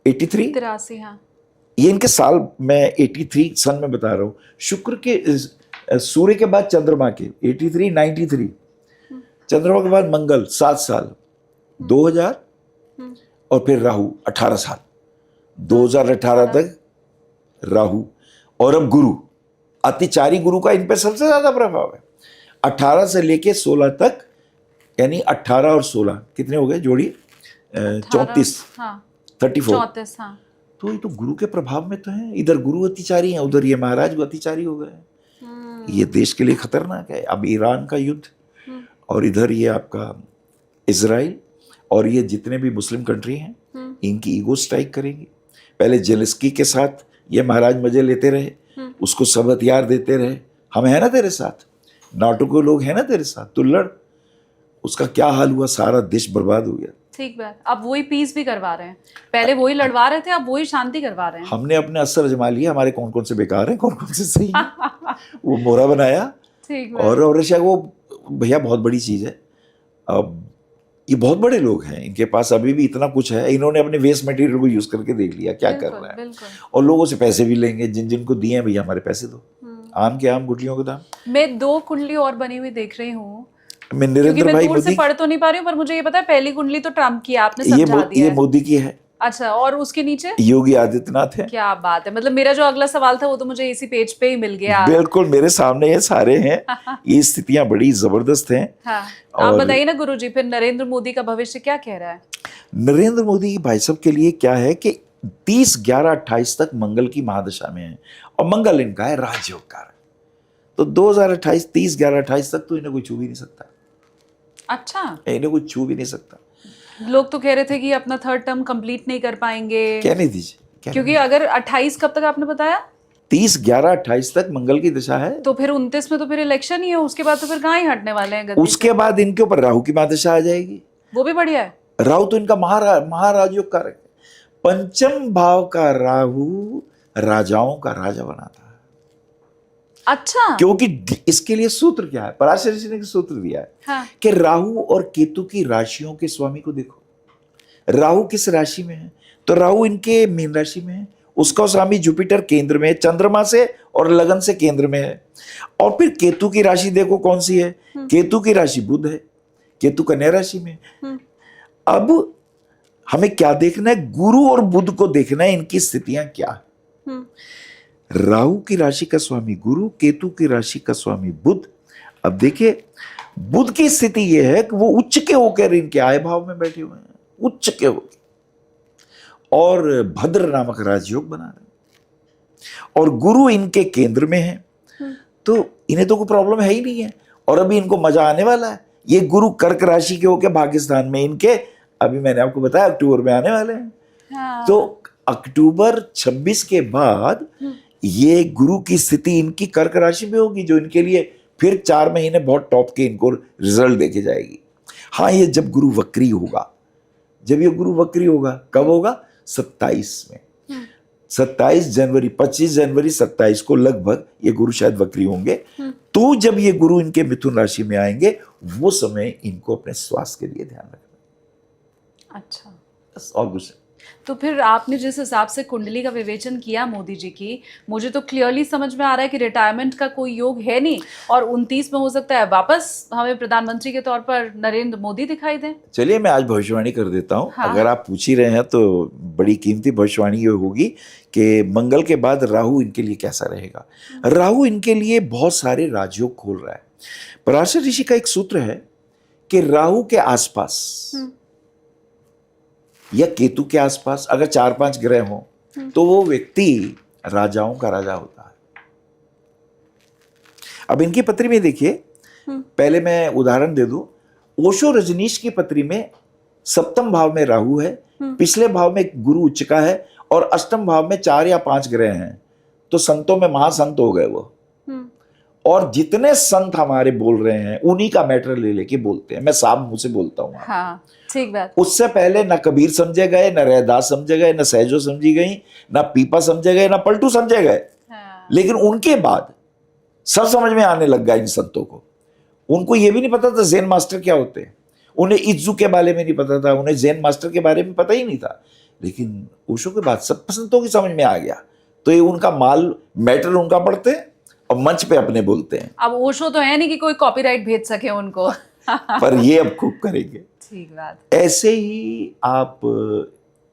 83, 83। हाँ, ये इनके साल मैं 83 सन में बता रहा हूँ। शुक्र के सूर्य के बाद चंद्रमा के 83, 93, चंद्रमा के बाद मंगल 7 साल, 2000, और फिर राहु 18 साल, 2018 तक राहु, और अब गुरु, अतिचारी गुरु का इन पर सबसे ज्यादा प्रभाव है। 18 से लेके 16 तक, यानी 18 और 16 कितने हो गए जोड़ी, 34, हाँ, 34। 34। हाँ, तो ये तो गुरु के प्रभाव में तो है। इधर गुरु अतिचारी है, उधर ये महाराज अतिचारी हो गए। ये देश के लिए खतरनाक है। अब ईरान का युद्ध, और इधर ये आपका इजराइल, और ये जितने भी मुस्लिम कंट्री हैं, इनकी ईगो स्ट्राइक करेंगी। पहले जेलेस्की के साथ ये महाराज मजे लेते रहे, उसको सब हथियार देते रहे, हम है ना तेरे साथ, नाटो के लोग हैं ना तेरे साथ, तू लड़। उसका क्या हाल हुआ, सारा देश बर्बाद हो गया। ठीक बात। अब वही पीस भी करवा रहे हैं, पहले वही लड़वा रहे थे, अब वही शांति करवा रहे हैं। हमने अपने असर जमा लिए, हमारे कौन कौन से बेकार हैं, कौन कौन से सही हैं। वो मोहरा बनाया। ठीक बात। और रशिया वो भैया बहुत बड़ी चीज है। अब ये बहुत बड़े लोग हैं, इनके पास अभी भी इतना कुछ है, इन्होंने अपने वेस्ट मटेरियल को यूज करके देख लिया क्या कर रहा है। बिल्कुल। और लोगों से पैसे भी लेंगे, जिन जिनको दिए हैं भैया हमारे पैसे दो। आम के आम, गुटलियों के दाम। मैं 2 कुंडली और बनी हुई देख रही हूँ, मैं क्योंकि नरेंद्र मैं भाई दूर से मोदी, पढ़ तो नहीं पा रही हूँ, पर मुझे ये पता है पहली कुंडली तो ट्रम्प की है, आपने ये समझा दिया ये है। मोदी की है। अच्छा, और उसके नीचे योगी आदित्यनाथ है। क्या बात है, मतलब मेरा जो अगला सवाल था वो तो मुझे इसी पेज पे ही मिल गया। बिल्कुल मेरे सामने ये सारे हैं। ये स्थितियां बड़ी जबरदस्त हैं। हाँ, आप बताइए ना गुरुजी, फिर नरेंद्र मोदी का भविष्य क्या कह रहा है? नरेंद्र मोदी की भाई साहब के लिए क्या है कि 30, 11, 28 तक मंगल की महादशा में है, और मंगल इनका है राजयोग कारक। तो 2028, 30, 11, 28 तक तो इन्हें कोई छू भी नहीं सकता। अच्छा, इन्हें कोई छू भी नहीं सकता। लोग तो कह रहे थे कि अपना 3rd टर्म कंप्लीट नहीं कर पाएंगे। कहने दीजिए, क्योंकि अगर 28 कब तक आपने बताया? 30, 11, 28 तक मंगल की दशा है। तो फिर 29 में तो फिर इलेक्शन ही है, उसके बाद तो फिर कहाँ ही हटने वाले हैं गद्दी उसके बाद इनके ऊपर राहु की महादशा आ जाएगी। वो भी बढ़िया है। राहु तो इनका महाराजयोग कारक है। 5th भाव का राहु राजाओं का राजा बनाता है। अच्छा, क्योंकि इसके लिए सूत्र क्या है, पराशर ऋषि ने सूत्र दिया है। हाँ। कि राहु और केतु की राशियों के स्वामी को देखो। राहु किस राशि में है, तो राहु इनके मीन राशि में है, उसका स्वामी जुपिटर केंद्र में है, चंद्रमा से और लगन से केंद्र में है। और फिर केतु की राशि देखो कौन सी है, केतु की राशि बुध है, केतु कन्या राशि में। अब हमें क्या देखना है, गुरु और बुध को देखना है, इनकी स्थितियां क्या है। राहु की राशि का स्वामी गुरु, केतु की राशि का स्वामी बुध। अब देखिए बुध की स्थिति यह है कि वो उच्च के होकर इनके आय भाव में बैठे हुए हैं, उच्च के होकर, और भद्र नामक राजयोग बना रहे हैं, और गुरु इनके केंद्र में है। तो इन्हें तो कोई प्रॉब्लम है ही नहीं है, और अभी इनको मजा आने वाला है। ये गुरु कर्क राशि के होकर पाकिस्तान में इनके, अभी मैंने आपको बताया अक्टूबर में आने वाले हैं। हाँ। तो अक्टूबर 26 के बाद ये गुरु की स्थिति इनकी कर्क राशि में होगी, जो इनके लिए फिर 4 महीने बहुत टॉप के इनको रिजल्ट देके जाएगी। हाँ, ये जब गुरु वक्री होगा, जब ये गुरु वक्री होगा, कब होगा, 27 में, 27 जनवरी, 25 जनवरी 27 को लगभग ये गुरु शायद वक्री होंगे। तो जब ये गुरु इनके मिथुन राशि में आएंगे, वो समय इनको अपने स्वास्थ्य के लिए ध्यान रखना। अच्छा, बस, और कुछ। तो फिर आपने जिस हिसाब से कुंडली का विवेचन किया मोदी जी की, मुझे तो क्लियरली समझ में आ रहा है कि रिटायरमेंट का कोई योग है नहीं, और 29 में हो सकता है वापस हमें प्रधानमंत्री के तौर पर नरेंद्र मोदी दिखाई दें। चलिए मैं आज भविष्यवाणी कर देता हूँ। हाँ। अगर आप पूछ ही रहे हैं तो बड़ी कीमती भविष्यवाणी ये होगी कि मंगल के बाद राहु इनके लिए कैसा रहेगा। राहु इनके लिए बहुत सारे राजयोग खोल रहा है। पराशर ऋषि का एक सूत्र है कि राहु के आसपास या केतु के आसपास अगर 4-5 ग्रह हो तो वो व्यक्ति राजाओं का राजा होता है। अब इनकी पत्री में देखिए, पहले मैं उदाहरण दे दूं। ओशो रजनीश की पत्री में सप्तम भाव में राहु है, पिछले भाव में गुरु उच्च का है, और अष्टम भाव में 4 या 5 ग्रह हैं। तो संतों में महासंत हो गए वो। और जितने संत हमारे बोल रहे हैं उन्हीं का मैटर ले लेके बोलते हैं। मैं साफ मुंह से बोलता हूं। हाँ, ठीक बात। उससे पहले न कबीर समझे गए, न रैदास समझे गए, न सहजो समझी गई, न पीपा समझे गए, न पलटू समझे गए। हाँ। लेकिन उनके बाद सब समझ में आने लग गया इन संतों को। उनको ये भी नहीं पता था ज़ेन मास्टर क्या होते हैं, उन्हें इज्जू के बारे में नहीं पता था, उन्हें ज़ेन मास्टर के बारे में पता ही नहीं था। लेकिन ओशो के बाद सब संतों की समझ में आ गया। तो ये उनका माल मैटर उनका पढ़ते हैं और मंच पे अपने बोलते हैं। अब ओशो तो है नहीं कि कोई कॉपीराइट भेज सके उनको। पर ये अब खूब करेंगे। ठीक बात। ऐसे ही आप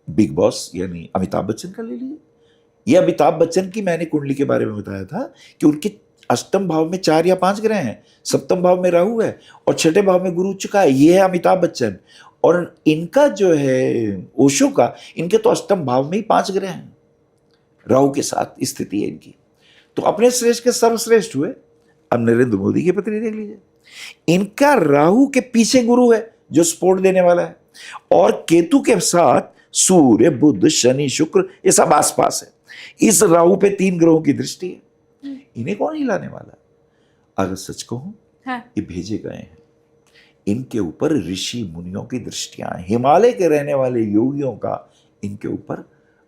बिग बॉस यानी अमिताभ बच्चन का ले लीजिए। ये अमिताभ बच्चन की मैंने कुंडली के बारे में बताया था कि उनके अष्टम भाव में 4 या 5 ग्रह हैं, सप्तम भाव में राहु है और छठे भाव में गुरु उच्च का है। ये है अमिताभ बच्चन। और इनका जो है ओशो का, इनके तो अष्टम भाव में ही 5 ग्रह हैं, राहु के साथ स्थिति है इनकी। तो अपने श्रेष्ठ के सर्वश्रेष्ठ हुए। अब नरेंद्र मोदी की पत्री देख लीजिए। इनका राहु के पीछे गुरु है जो सपोर्ट देने वाला है, और केतु के साथ सूर्य, बुध, शनि, शुक्र ये सब आसपास है। इस राहु पे 3 ग्रहों की दृष्टि है। इन्हें कौन हिलाने वाला? अगर सच कहूं, हाँ। ये भेजे गए हैं। इनके ऊपर ऋषि मुनियों की दृष्टियां हैं। हिमालय के रहने वाले योगियों का इनके ऊपर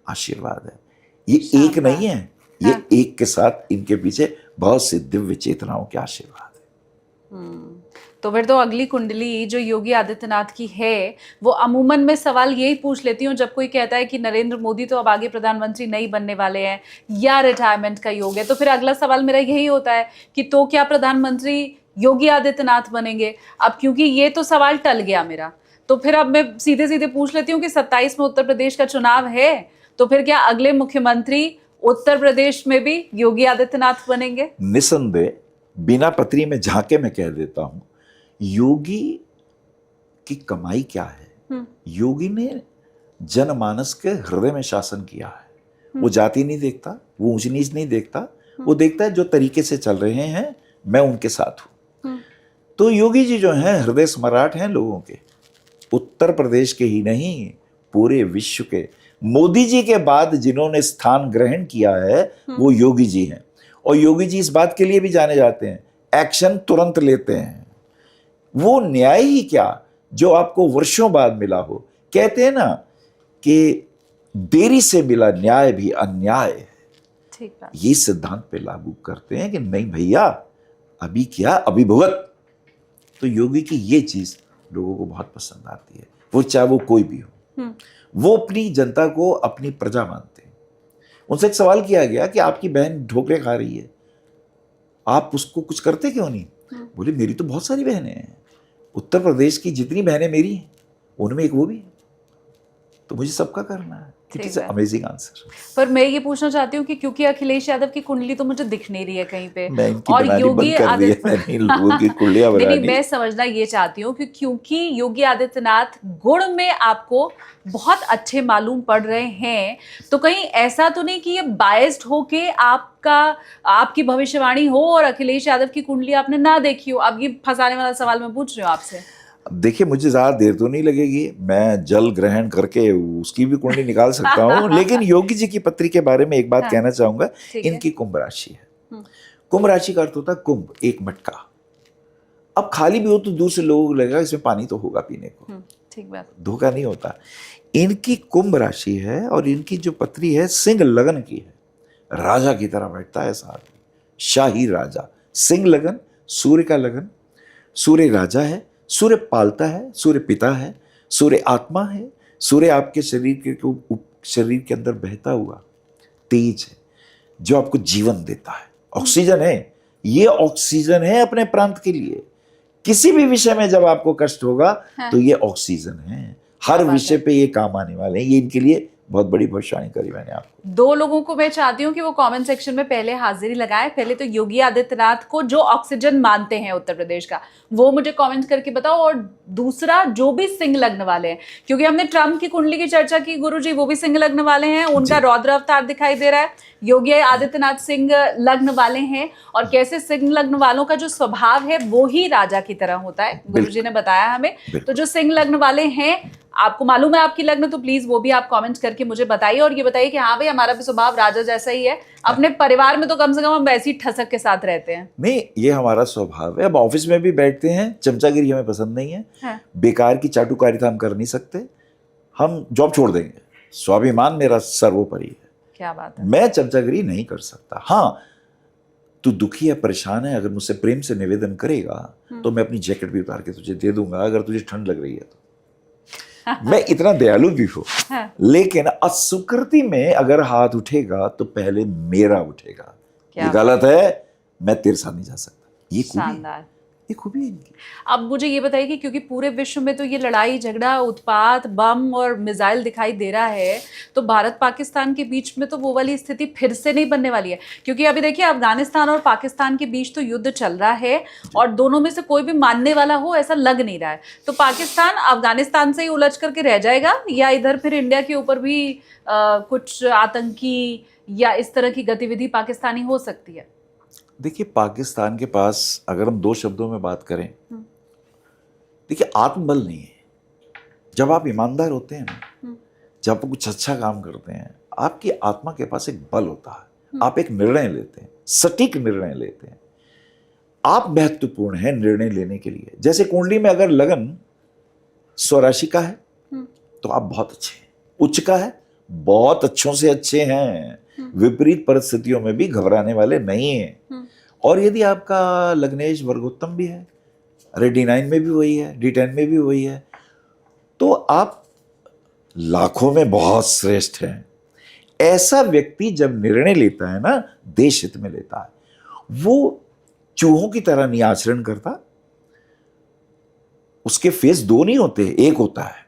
आशीर्वाद है। ये एक नहीं है, ये हाँ। एक के साथ इनके पीछे बहुत से दिव्य चेतनाओं के आशीर्वाद है। तो फिर तो अगली कुंडली जो योगी आदित्यनाथ की है, वो अमूमन में सवाल यही पूछ लेती हूँ जब कोई कहता है कि नरेंद्र मोदी तो अब आगे प्रधानमंत्री नहीं बनने वाले हैं या रिटायरमेंट का योग है, तो फिर अगला सवाल मेरा यही होता है कि तो क्या प्रधानमंत्री योगी आदित्यनाथ बनेंगे? अब क्योंकि ये तो सवाल टल गया मेरा, तो फिर अब मैं सीधे सीधे पूछ लेती हूँ कि 27 में उत्तर प्रदेश का चुनाव है, तो फिर क्या अगले मुख्यमंत्री उत्तर प्रदेश में भी योगी आदित्यनाथ बनेंगे? निसंदेह, बिना पत्री में झांके मैं कह देता हूं, योगी की कमाई क्या है? योगी ने जनमानस के हृदय में शासन किया है। वो जाति नहीं देखता, वो ऊंच नीच नहीं देखता, वो देखता है जो तरीके से चल रहे हैं मैं उनके साथ हूं। तो योगी जी जो हैं हृदय सम्राट हैं लोगों के, उत्तर प्रदेश के ही नहीं पूरे विश्व के। मोदी जी के बाद जिन्होंने स्थान ग्रहण किया है वो योगी जी हैं। और योगी जी इस बात के लिए भी जाने जाते हैं, एक्शन तुरंत लेते हैं। वो न्याय ही क्या जो आपको वर्षों बाद मिला हो। कहते हैं ना कि देरी से मिला न्याय भी अन्याय है। ठीक बात। ये सिद्धांत पे लागू करते हैं कि नहीं भैया अभी क्या अभी भुगत। तो योगी की ये चीज लोगों को बहुत पसंद आती है, वो चाहे वो कोई भी हो। वो अपनी जनता को अपनी प्रजा मानते हैं। उनसे एक सवाल किया गया कि आपकी बहन ढोकले खा रही है, आप उसको कुछ करते क्यों नहीं? बोले मेरी तो बहुत सारी बहनें हैं, उत्तर प्रदेश की जितनी बहनें मेरी हैं उनमें एक वो भी है, तो मुझे सबका करना है। It is amazing answer. पर मैं ये पूछना चाहती हूँ कि क्योंकि अखिलेश यादव की कुंडली तो मुझे दिख नहीं रही है कहीं पे, मैं इनकी और बनानी योगी बंद कर दी है, मैंने इन लोगों की कुंडलियां बनानी। नहीं, मैं समझना ये चाहती हूँ कि क्योंकि योगी आदित्यनाथ गुण में आपको बहुत अच्छे मालूम पड़ रहे हैं, तो कहीं ऐसा तो नहीं कि ये बायस्ड हो के आपकी भविष्यवाणी हो और अखिलेश यादव की कुंडली आपने ना देखी हो? अब ये फंसाने वाला सवाल मैं पूछ रही हूँ आपसे। अब देखिए मुझे ज़्यादा देर तो नहीं लगेगी, मैं जल ग्रहण करके उसकी भी कुंडली निकाल सकता हूँ। लेकिन योगी जी की पत्री के बारे में एक बात कहना चाहूंगा। इनकी कुंभ राशि है। कुंभ राशि का अर्थ होता है कुंभ, एक मटका। अब खाली भी हो तो दूर से लोगों को लगेगा इसमें पानी तो होगा पीने को। ठीक बात। धोखा नहीं होता। इनकी कुंभ राशि है और इनकी जो पत्री है सिंह लगन की है। राजा की तरह बैठता है ऐसा आदमी, शाही राजा। सिंह लगन, सूर्य का लगन, सूर्य राजा है, सूर्य पालता है, सूर्य पिता है, सूर्य आत्मा है, सूर्य आपके शरीर के अंदर बहता हुआ तेज है जो आपको जीवन देता है, ऑक्सीजन है। ये ऑक्सीजन है अपने प्रांत के लिए। किसी भी विषय में जब आपको कष्ट होगा तो ये ऑक्सीजन है, हर विषय पे ये काम आने वाले हैं। ये इनके लिए बहुत बड़ी भविष्यवाणी करी मैंने आपको। 2 लोगों को मैं चाहती हूँ कि वो कमेंट सेक्शन में पहले हाजिरी लगाएं। पहले तो योगी आदित्यनाथ को जो ऑक्सीजन मानते हैं उत्तर प्रदेश का, वो मुझे कमेंट करके बताओ। और दूसरा, जो भी सिंह लग्न वाले हैं, क्योंकि हमने ट्रम्प की कुंडली की चर्चा की गुरुजी, वो भी सिंह लग्न वाले हैं, उनका रौद्र अवतार दिखाई दे रहा है। योगी आदित्यनाथ सिंह लग्न वाले हैं, और कैसे सिंह लग्न वालों का जो स्वभाव है वो ही राजा की तरह होता है, गुरुजी ने बताया हमें। तो जो सिंह लग्न वाले हैं, आपको मालूम है आपकी लग्न, तो प्लीज वो भी आप कमेंट करके मुझे बताइए। और ये बताइए कि हाँ भाई, हमारा भी स्वभाव राजा जैसा ही है। अपने परिवार में तो कम से कम हम वैसी ठसक के साथ रहते हैं। नहीं, ये हमारा स्वभाव है। अब ऑफिस में भी बैठते हैं, चमचागिरी हमें पसंद नहीं है, बेकार की चाटुकारिता हम कर नहीं सकते, हम जॉब छोड़ देंगे। स्वाभिमान मेरा सर्वोपरि है। क्या बात है। मैं चमचागिरी नहीं कर सकता। हाँ, तू दुखी है, परेशान है, अगर मुझसे प्रेम से निवेदन करेगा तो मैं अपनी जैकेट भी उतार के तुझे दे दूंगा, अगर तुझे ठंड लग रही है तो। मैं इतना दयालु भी हूं, लेकिन असुकृति में अगर हाथ उठेगा तो पहले मेरा उठेगा। ये गलत है, मैं तेरे साथ नहीं जा सकता। ये शानदार, ये खूबी है इनकी। अब मुझे ये बताइए कि क्योंकि पूरे विश्व में तो ये लड़ाई झगड़ा, उत्पात, बम और मिसाइल दिखाई दे रहा है, तो भारत पाकिस्तान के बीच में तो वो वाली स्थिति फिर से नहीं बनने वाली है। क्योंकि अभी देखिए, अफगानिस्तान और पाकिस्तान के बीच तो युद्ध चल रहा है, और दोनों में से कोई भी मानने वाला हो ऐसा लग नहीं रहा है। तो पाकिस्तान अफगानिस्तान से ही उलझ करके रह जाएगा, या इधर फिर इंडिया के ऊपर भी कुछ आतंकी या इस तरह की गतिविधि पाकिस्तानी हो सकती है? देखिए, पाकिस्तान के पास अगर हम 2 शब्दों में बात करें, देखिए, आत्मबल नहीं है। जब आप ईमानदार होते हैं ना, जब आप कुछ अच्छा काम करते हैं, आपकी आत्मा के पास एक बल होता है। आप एक निर्णय लेते हैं, सटीक निर्णय लेते हैं। आप महत्वपूर्ण हैं निर्णय लेने के लिए। जैसे कुंडली में अगर लगन स्वराशि का है तो आप बहुत अच्छे हैं, उच्च का है बहुत अच्छों से अच्छे हैं, विपरीत परिस्थितियों में भी घबराने वाले नहीं हैं। और यदि आपका लग्नेश वर्गोत्तम भी है, अरे D9 में भी वही है, D10 में भी वही है, तो आप लाखों में बहुत श्रेष्ठ हैं। ऐसा व्यक्ति जब निर्णय लेता है ना, देश हित में लेता है। वो चूहों की तरह नहीं आचरण करता। उसके फेस 2 नहीं होते, एक होता है।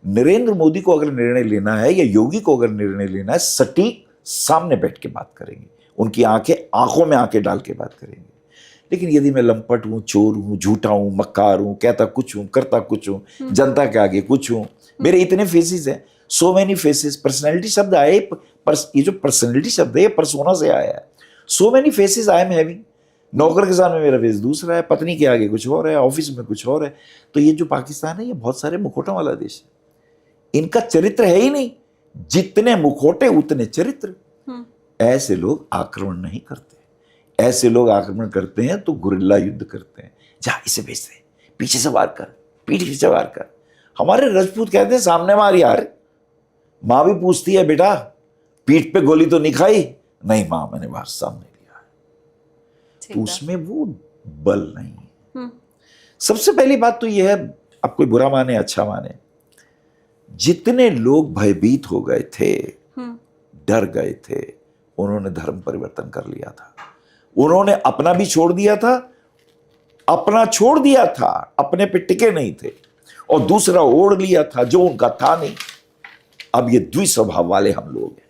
नरेंद्र मोदी को अगर निर्णय लेना है या योगी को अगर निर्णय लेना है, सटीक सामने बैठ के बात करेंगे, उनकी आंखों में आंखें डाल के बात करेंगे। लेकिन यदि मैं लंपट हूं, चोर हूं, झूठा हूं, मक्कार हूं, कहता कुछ हूं, करता कुछ हूं, जनता के आगे कुछ हूं, मेरे इतने फेसेस हैं, सो मेनी फेसेस। पर्सनैलिटी शब्द आए, ये जो पर्सनैलिटी शब्द है, ये पर्सोना से आया है। So many faces I am having. नौकर के सामने मेरा फेस दूसरा है, पत्नी के आगे कुछ और है, ऑफिस में कुछ और है। तो ये जो पाकिस्तान है, ये बहुत सारे मुखौटों वाला देश है। इनका चरित्र है ही नहीं, जितने मुखौटे उतने चरित्र। ऐसे लोग आक्रमण नहीं करते। ऐसे लोग आक्रमण करते हैं तो गुरिल्ला युद्ध करते हैं। जा इसे भेज दे, पीछे से वार कर, पीठ पीछे वार कर। हमारे राजपूत कहते हैं सामने मार यार। माँ भी पूछती है, बेटा पीठ पे गोली तो नहीं खाई? नहीं माँ, मैंने बाहर सामने लिया है। तो उसमें वो बल नहीं। सबसे पहली बात तो यह है, अब कोई बुरा माने अच्छा माने, जितने लोग भयभीत हो गए थे, डर गए थे, उन्होंने धर्म परिवर्तन कर लिया था। उन्होंने अपना भी छोड़ दिया था, अपना छोड़ दिया था, अपने पे टिके नहीं थे, और दूसरा ओढ़ लिया था जो उनका था नहीं। अब ये द्विस्वभाव वाले हम लोग हैं।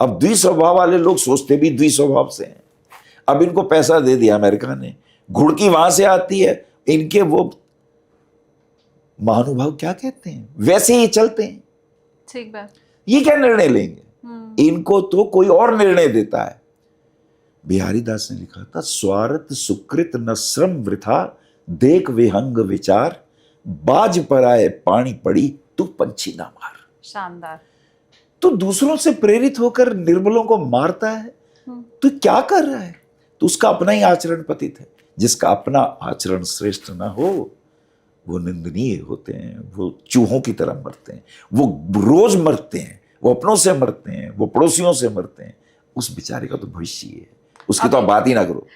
अब द्विस्वभाव वाले लोग सोचते भी द्विस्वभाव से हैं। अब इनको पैसा दे दिया अमेरिका ने, घुड़की वहां से आती है, इनके वो महानुभाव क्या कहते हैं, वैसे ही चलते हैं। ठीक बात। ये क्या निर्णय लेंगे? इनको तो कोई और निर्णय देता है। बिहारी दास ने लिखा था, स्वार्थ सुकृत न श्रम वृथा, देख विहंग विचार, बाज पर आए पानी पड़ी, तू पंछी ना मार। शानदार। तो दूसरों से प्रेरित होकर निर्बलों को मारता है, तो क्या कर रहा है? तो उसका अपना ही आचरण पतित है। जिसका अपना आचरण श्रेष्ठ ना हो, वो निंदनीय होते हैं, वो चूहों की तरह मरते हैं, वो रोज मरते हैं, वो अपनों से मरते हैं, वो पड़ोसियों से मरते हैं। उस बेचारे का तो भविष्य है। उसकी तो आप बात ही ना करो।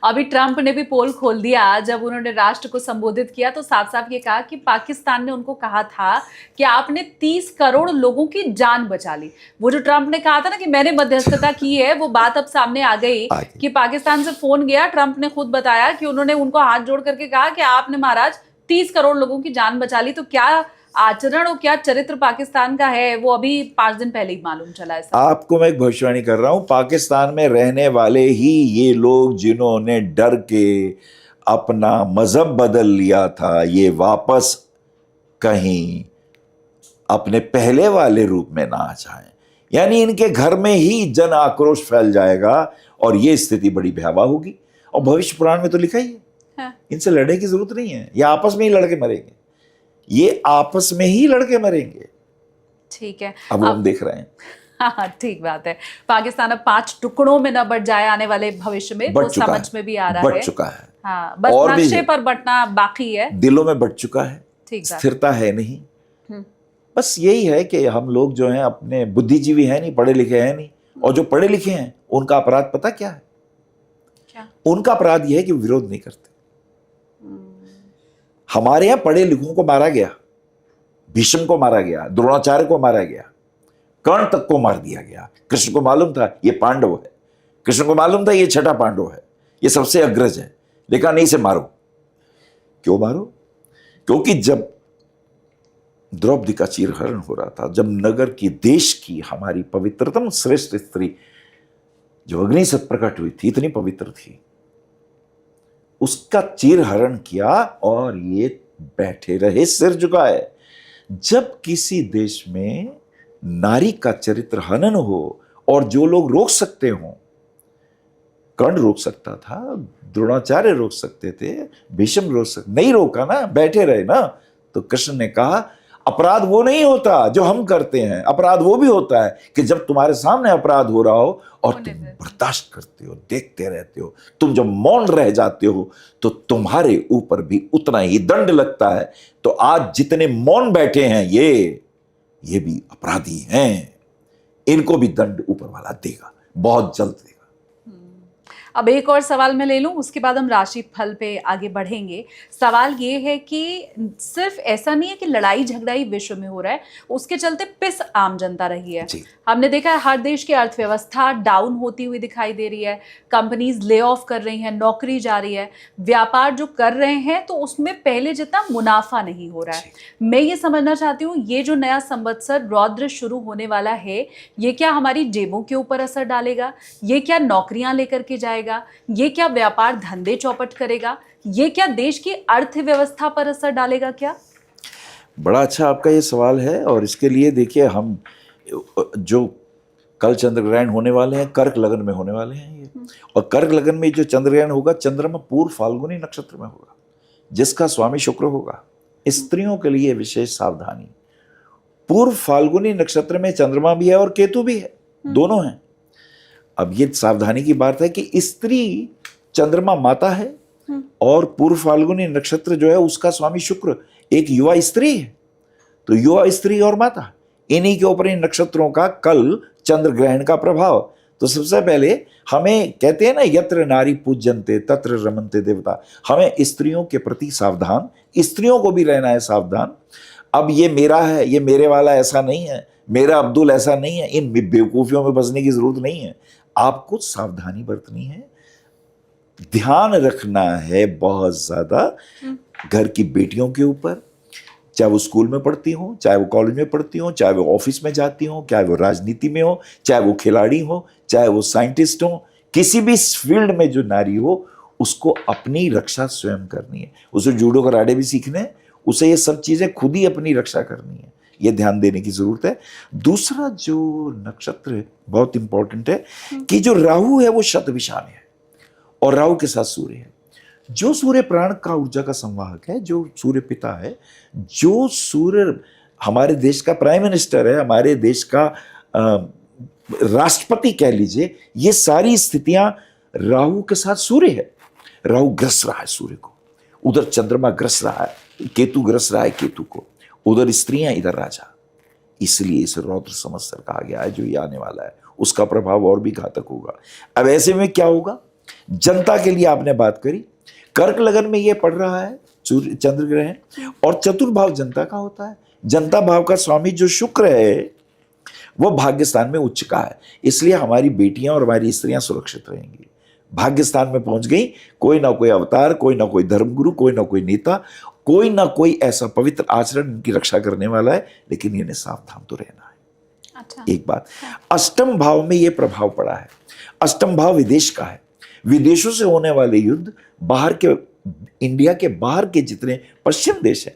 अभी ट्रंप ने भी पोल खोल दिया। जब उन्होंने राष्ट्र को संबोधित किया तो साफ साफ ये कहा कि पाकिस्तान ने उनको कहा था कि आपने 30 करोड़ लोगों की जान बचा ली। वो जो ट्रंप ने कहा था ना कि मैंने मध्यस्थता की है, वो बात अब सामने आ गई कि पाकिस्तान से फोन गया। ट्रंप ने खुद बताया कि उन्होंने उनको हाथ जोड़ करके कहा कि आपने महाराज 30 करोड़ लोगों की जान बचा ली। तो क्या आचरण और क्या चरित्र पाकिस्तान का है, वो अभी 5 दिन पहले ही मालूम चला है। आपको मैं एक भविष्यवाणी कर रहा हूं, पाकिस्तान में रहने वाले ही ये लोग जिन्होंने डर के अपना मजहब बदल लिया था, ये वापस कहीं अपने पहले वाले रूप में ना आ जाएं। यानी इनके घर में ही जन आक्रोश फैल जाएगा और ये स्थिति बड़ी भयावह होगी। और भविष्य पुराण में तो लिखा ही है, हाँ। इनसे लड़ने की जरूरत नहीं है, ये आपस में ही लड़के मरेंगे, ये आपस में ही लड़के मरेंगे। ठीक है, अब हम देख रहे हैं। हाँ, ठीक बात है। पाकिस्तान अब 5 टुकड़ों में न बट जाए आने वाले भविष्य में, वो समझ में भी आ रहा है, बट चुका है। हाँ, बस नक्शे पर बटना बाकी है, दिलों में बट चुका है, ठीक, स्थिरता है नहीं। बस यही है कि हम लोग जो हैं अपने बुद्धिजीवी हैं नहीं, पढ़े लिखे हैं नहीं, और जो पढ़े लिखे हैं उनका अपराध पता क्या है? क्या? उनका अपराध यह है कि विरोध नहीं करते। हमारे यहां पढ़े लिखों को मारा गया, भीष्म को मारा गया, द्रोणाचार्य को मारा गया, कर्ण तक को मार दिया गया। कृष्ण को मालूम था ये पांडव है, कृष्ण को मालूम था ये छठा पांडव है, ये सबसे अग्रज है, लेकिन नहीं से मारो। क्यों मारो? क्योंकि जब द्रौपदी का चीरहरण हो रहा था, जब नगर की, देश की, हमारी पवित्रतम श्रेष्ठ स्त्री जो अग्नि से प्रकट हुई थी, इतनी पवित्र थी, उसका चीरहरण किया और ये बैठे रहे सिर झुकाए। जब किसी देश में नारी का चरित्र हनन हो और जो लोग रोक सकते हो, कर्ण रोक सकता था, द्रोणाचार्य रोक सकते थे, भीष्म रोक सकते, नहीं रोका ना, बैठे रहे ना। तो कृष्ण ने कहा अपराध वो नहीं होता जो हम करते हैं, अपराध वो भी होता है कि जब तुम्हारे सामने अपराध हो रहा हो और तुम बर्दाश्त करते हो, देखते रहते हो, तुम जब मौन रह जाते हो तो तुम्हारे ऊपर भी उतना ही दंड लगता है। तो आज जितने मौन बैठे हैं ये भी अपराधी हैं, इनको भी दंड ऊपर वाला देगा, बहुत जल्द देगा। अब एक और सवाल मैं ले लूं, उसके बाद हम राशि फल पे आगे बढ़ेंगे। सवाल ये है कि सिर्फ ऐसा नहीं है कि लड़ाई झगड़ा ही विश्व में हो रहा है, उसके चलते पिस आम जनता रही है। हमने देखा है हर देश की अर्थव्यवस्था डाउन होती हुई दिखाई दे रही है, कंपनीज ले ऑफ कर रही हैं, नौकरी जा रही है, व्यापार जो कर रहे हैं तो उसमें पहले जितना मुनाफा नहीं हो रहा है। मैं ये समझना चाहती हूँ, ये जो नया संवत्सर रौद्र शुरू होने वाला है, ये क्या हमारी जेबों के ऊपर असर डालेगा? ये क्या नौकरियां लेकर के जाएगा? ये क्या व्यापार धंधे चौपट करेगा? ये क्या देश की अर्थव्यवस्था पर असर डालेगा? क्या बड़ा अच्छा आपका ये सवाल है। और इसके लिए देखिए, हम जो कल चंद्र ग्रहण होने वाले हैं, कर्क लगन में होने वाले हैं ये, और कर्क लगन में जो चंद्र ग्रहण होगा, चंद्रमा पूर्व फाल्गुनी नक्षत्र में होगा, जिसका स्वामी शुक्र होगा। स्त्रियों के लिए विशेष सावधानी, पूर्व फाल्गुनी नक्षत्र में चंद्रमा भी है और केतु भी है, दोनों हैं। अब ये सावधानी की बात है कि स्त्री चंद्रमा माता है और पूर्व फाल्गुनी नक्षत्र जो है उसका स्वामी शुक्र एक युवा स्त्री है। तो युवा स्त्री और माता, इन्हीं के ऊपर इन नक्षत्रों का कल चंद्र ग्रहण का प्रभाव। तो सबसे पहले हमें कहते हैं ना, यत्र नारी पूज्यन्ते तत्र रमन्ते देवता, हमें स्त्रियों के प्रति सावधान, स्त्रियों को भी रहना है सावधान। अब ये मेरा है, ये मेरे वाला ऐसा नहीं है, मेरा अब्दुल ऐसा नहीं है, इन बेवकूफियों में फंसने की जरूरत नहीं है। आपको सावधानी बरतनी है, ध्यान रखना है बहुत ज्यादा घर की बेटियों के ऊपर, चाहे वो स्कूल में पढ़ती हो, चाहे वो कॉलेज में पढ़ती हो, चाहे वो ऑफिस में जाती हो, चाहे वो राजनीति में हो, चाहे वो खिलाड़ी हो, चाहे वो साइंटिस्ट हो, किसी भी फील्ड में जो नारी हो, उसको अपनी रक्षा स्वयं करनी है। उसे जूडो कराटे भी सीखने हैं, उसे ये सब चीजें खुद ही अपनी रक्षा करनी है, ये ध्यान देने की जरूरत है। दूसरा जो नक्षत्र बहुत इंपॉर्टेंट है कि जो राहु है वो शतभिषा में है और राहु के साथ सूर्य है। जो सूर्य प्राण का ऊर्जा का संवाहक है, जो सूर्य पिता है, जो सूर्य हमारे देश का प्राइम मिनिस्टर है, हमारे देश का राष्ट्रपति कह लीजिए, ये सारी स्थितियां राहु के साथ सूर्य है। राहु ग्रस रहा है सूर्य को, उधर चंद्रमा ग्रस रहा है, केतु ग्रस रहा है केतु को, उधर स्त्रियां इधर राजा। इसलिए इसे रौद्र संवत्सर कहा गया है जो ये आने वाला है। उसका प्रभाव और भी घातक होगा। अब ऐसे में क्या होगा, जनता के लिए आपने बात करी, कर्क लगन में ये पड़ रहा है चंद्र ग्रहण, और चतुर्भाव जनता का होता है। जनता भाव का स्वामी जो शुक्र है वो भाग्य स्थान में उच्च का है, इसलिए हमारी बेटियां और हमारी स्त्रियां सुरक्षित रहेंगी। भाग्य स्थान में पहुंच गई, कोई ना कोई अवतार, कोई ना कोई धर्मगुरु, कोई ना कोई नेता, कोई ना कोई ऐसा पवित्र आचरण इनकी रक्षा करने वाला है, लेकिन इन्हें सावधान तो रहना है। अच्छा। एक बात, अष्टम भाव में यह प्रभाव पड़ा है। अष्टम भाव विदेश का है। विदेशों से होने वाले युद्ध, बाहर के, इंडिया के बाहर के जितने पश्चिम देश हैं,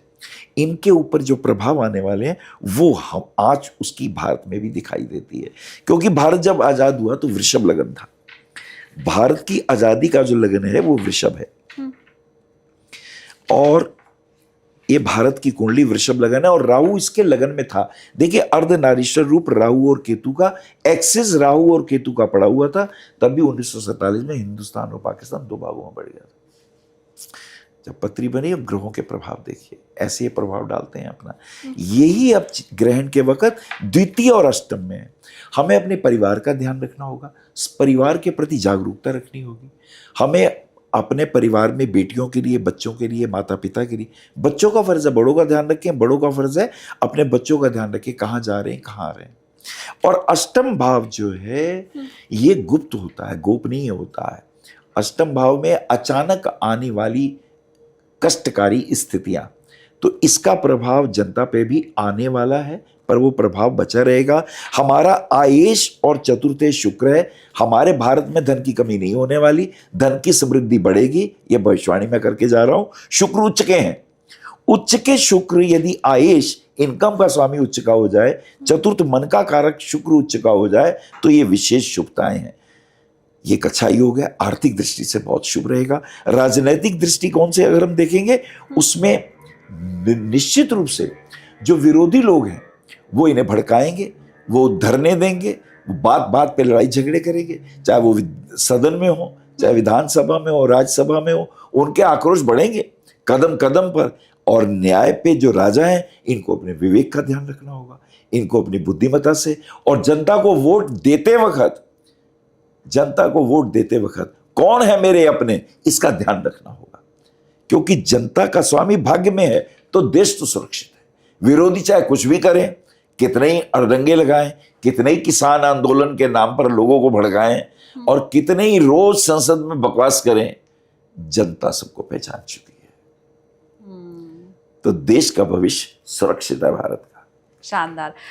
इनके ऊपर जो प्रभाव आने वाले हैं वो हम आज उसकी भारत में भी दिखाई देती है। क्योंकि भारत जब आजाद हुआ तो वृषभ लगन था। भारत की आजादी का जो लगन है वो वृषभ है, और ये भारत की कुंडली वृषभ लगन है, और राहु इसके लगन में था। देखिए, अर्धनारीश्वर रूप राहु और केतु का एक्सिस राहु और केतु का पड़ा हुआ था। तब भी 1947 में हिंदुस्तान और पाकिस्तान दो भागों में बढ़ गया था। जब पत्री बनी, अब ग्रहों के प्रभाव देखिए, ऐसे ये प्रभाव डालते हैं अपना। यही अब ग्रहण के वक्त द्वितीय और अष्टम में हमें अपने परिवार का ध्यान रखना होगा, परिवार के प्रति जागरूकता रखनी होगी। हमें अपने परिवार में बेटियों के लिए, बच्चों के लिए, माता पिता के लिए, बच्चों का फर्ज है बड़ों का ध्यान रखें, बड़ों का फर्ज है अपने बच्चों का ध्यान रखें, कहाँ जा रहे हैं, कहाँ आ रहे हैं। और अष्टम भाव जो है ये गुप्त होता है, गोपनीय होता है। अष्टम भाव में अचानक आने वाली कष्टकारी स्थितियां, तो इसका प्रभाव जनता पे भी आने वाला है, पर वो प्रभाव बचा रहेगा। हमारा आयेश और चतुर्थ शुक्र है, हमारे भारत में धन की कमी नहीं होने वाली, धन की समृद्धि बढ़ेगी, ये भविष्यवाणी मैं करके जा रहा हूं। शुक्र उच्च के हैं, उच्च के शुक्र यदि आयेश इनकम का स्वामी उच्च का हो जाए, चतुर्थ मन का कारक शुक्र उच्च का हो जाए, तो ये विशेष शुभताएं हैं। ये एक अच्छा योग है, आर्थिक दृष्टि से बहुत शुभ रहेगा। राजनैतिक दृष्टिकोण से अगर हम देखेंगे, उसमें निश्चित रूप से जो विरोधी लोग हैं वो इन्हें भड़काएंगे, वो धरने देंगे, वो बात बात पे लड़ाई झगड़े करेंगे, चाहे वो सदन में हो, चाहे विधानसभा में हो, राज्यसभा में हो, उनके आक्रोश बढ़ेंगे कदम कदम पर। और न्याय पे जो राजा हैं, इनको अपने विवेक का ध्यान रखना होगा, इनको अपनी बुद्धिमत्ता से, और जनता को वोट देते वक्त कौन है मेरे अपने, इसका ध्यान रखना होगा। क्योंकि जनता का स्वामी भाग्य में है तो देश तो सुरक्षित है। विरोधी चाहे कुछ भी करें, कितने ही अड़ंगे लगाएं, कितने ही किसान आंदोलन के नाम पर लोगों को भड़काएं, और कितने ही रोज संसद में बकवास करें, जनता सबको पहचान चुकी है। तो देश का भविष्य सुरक्षित है, भारत का। शानदार।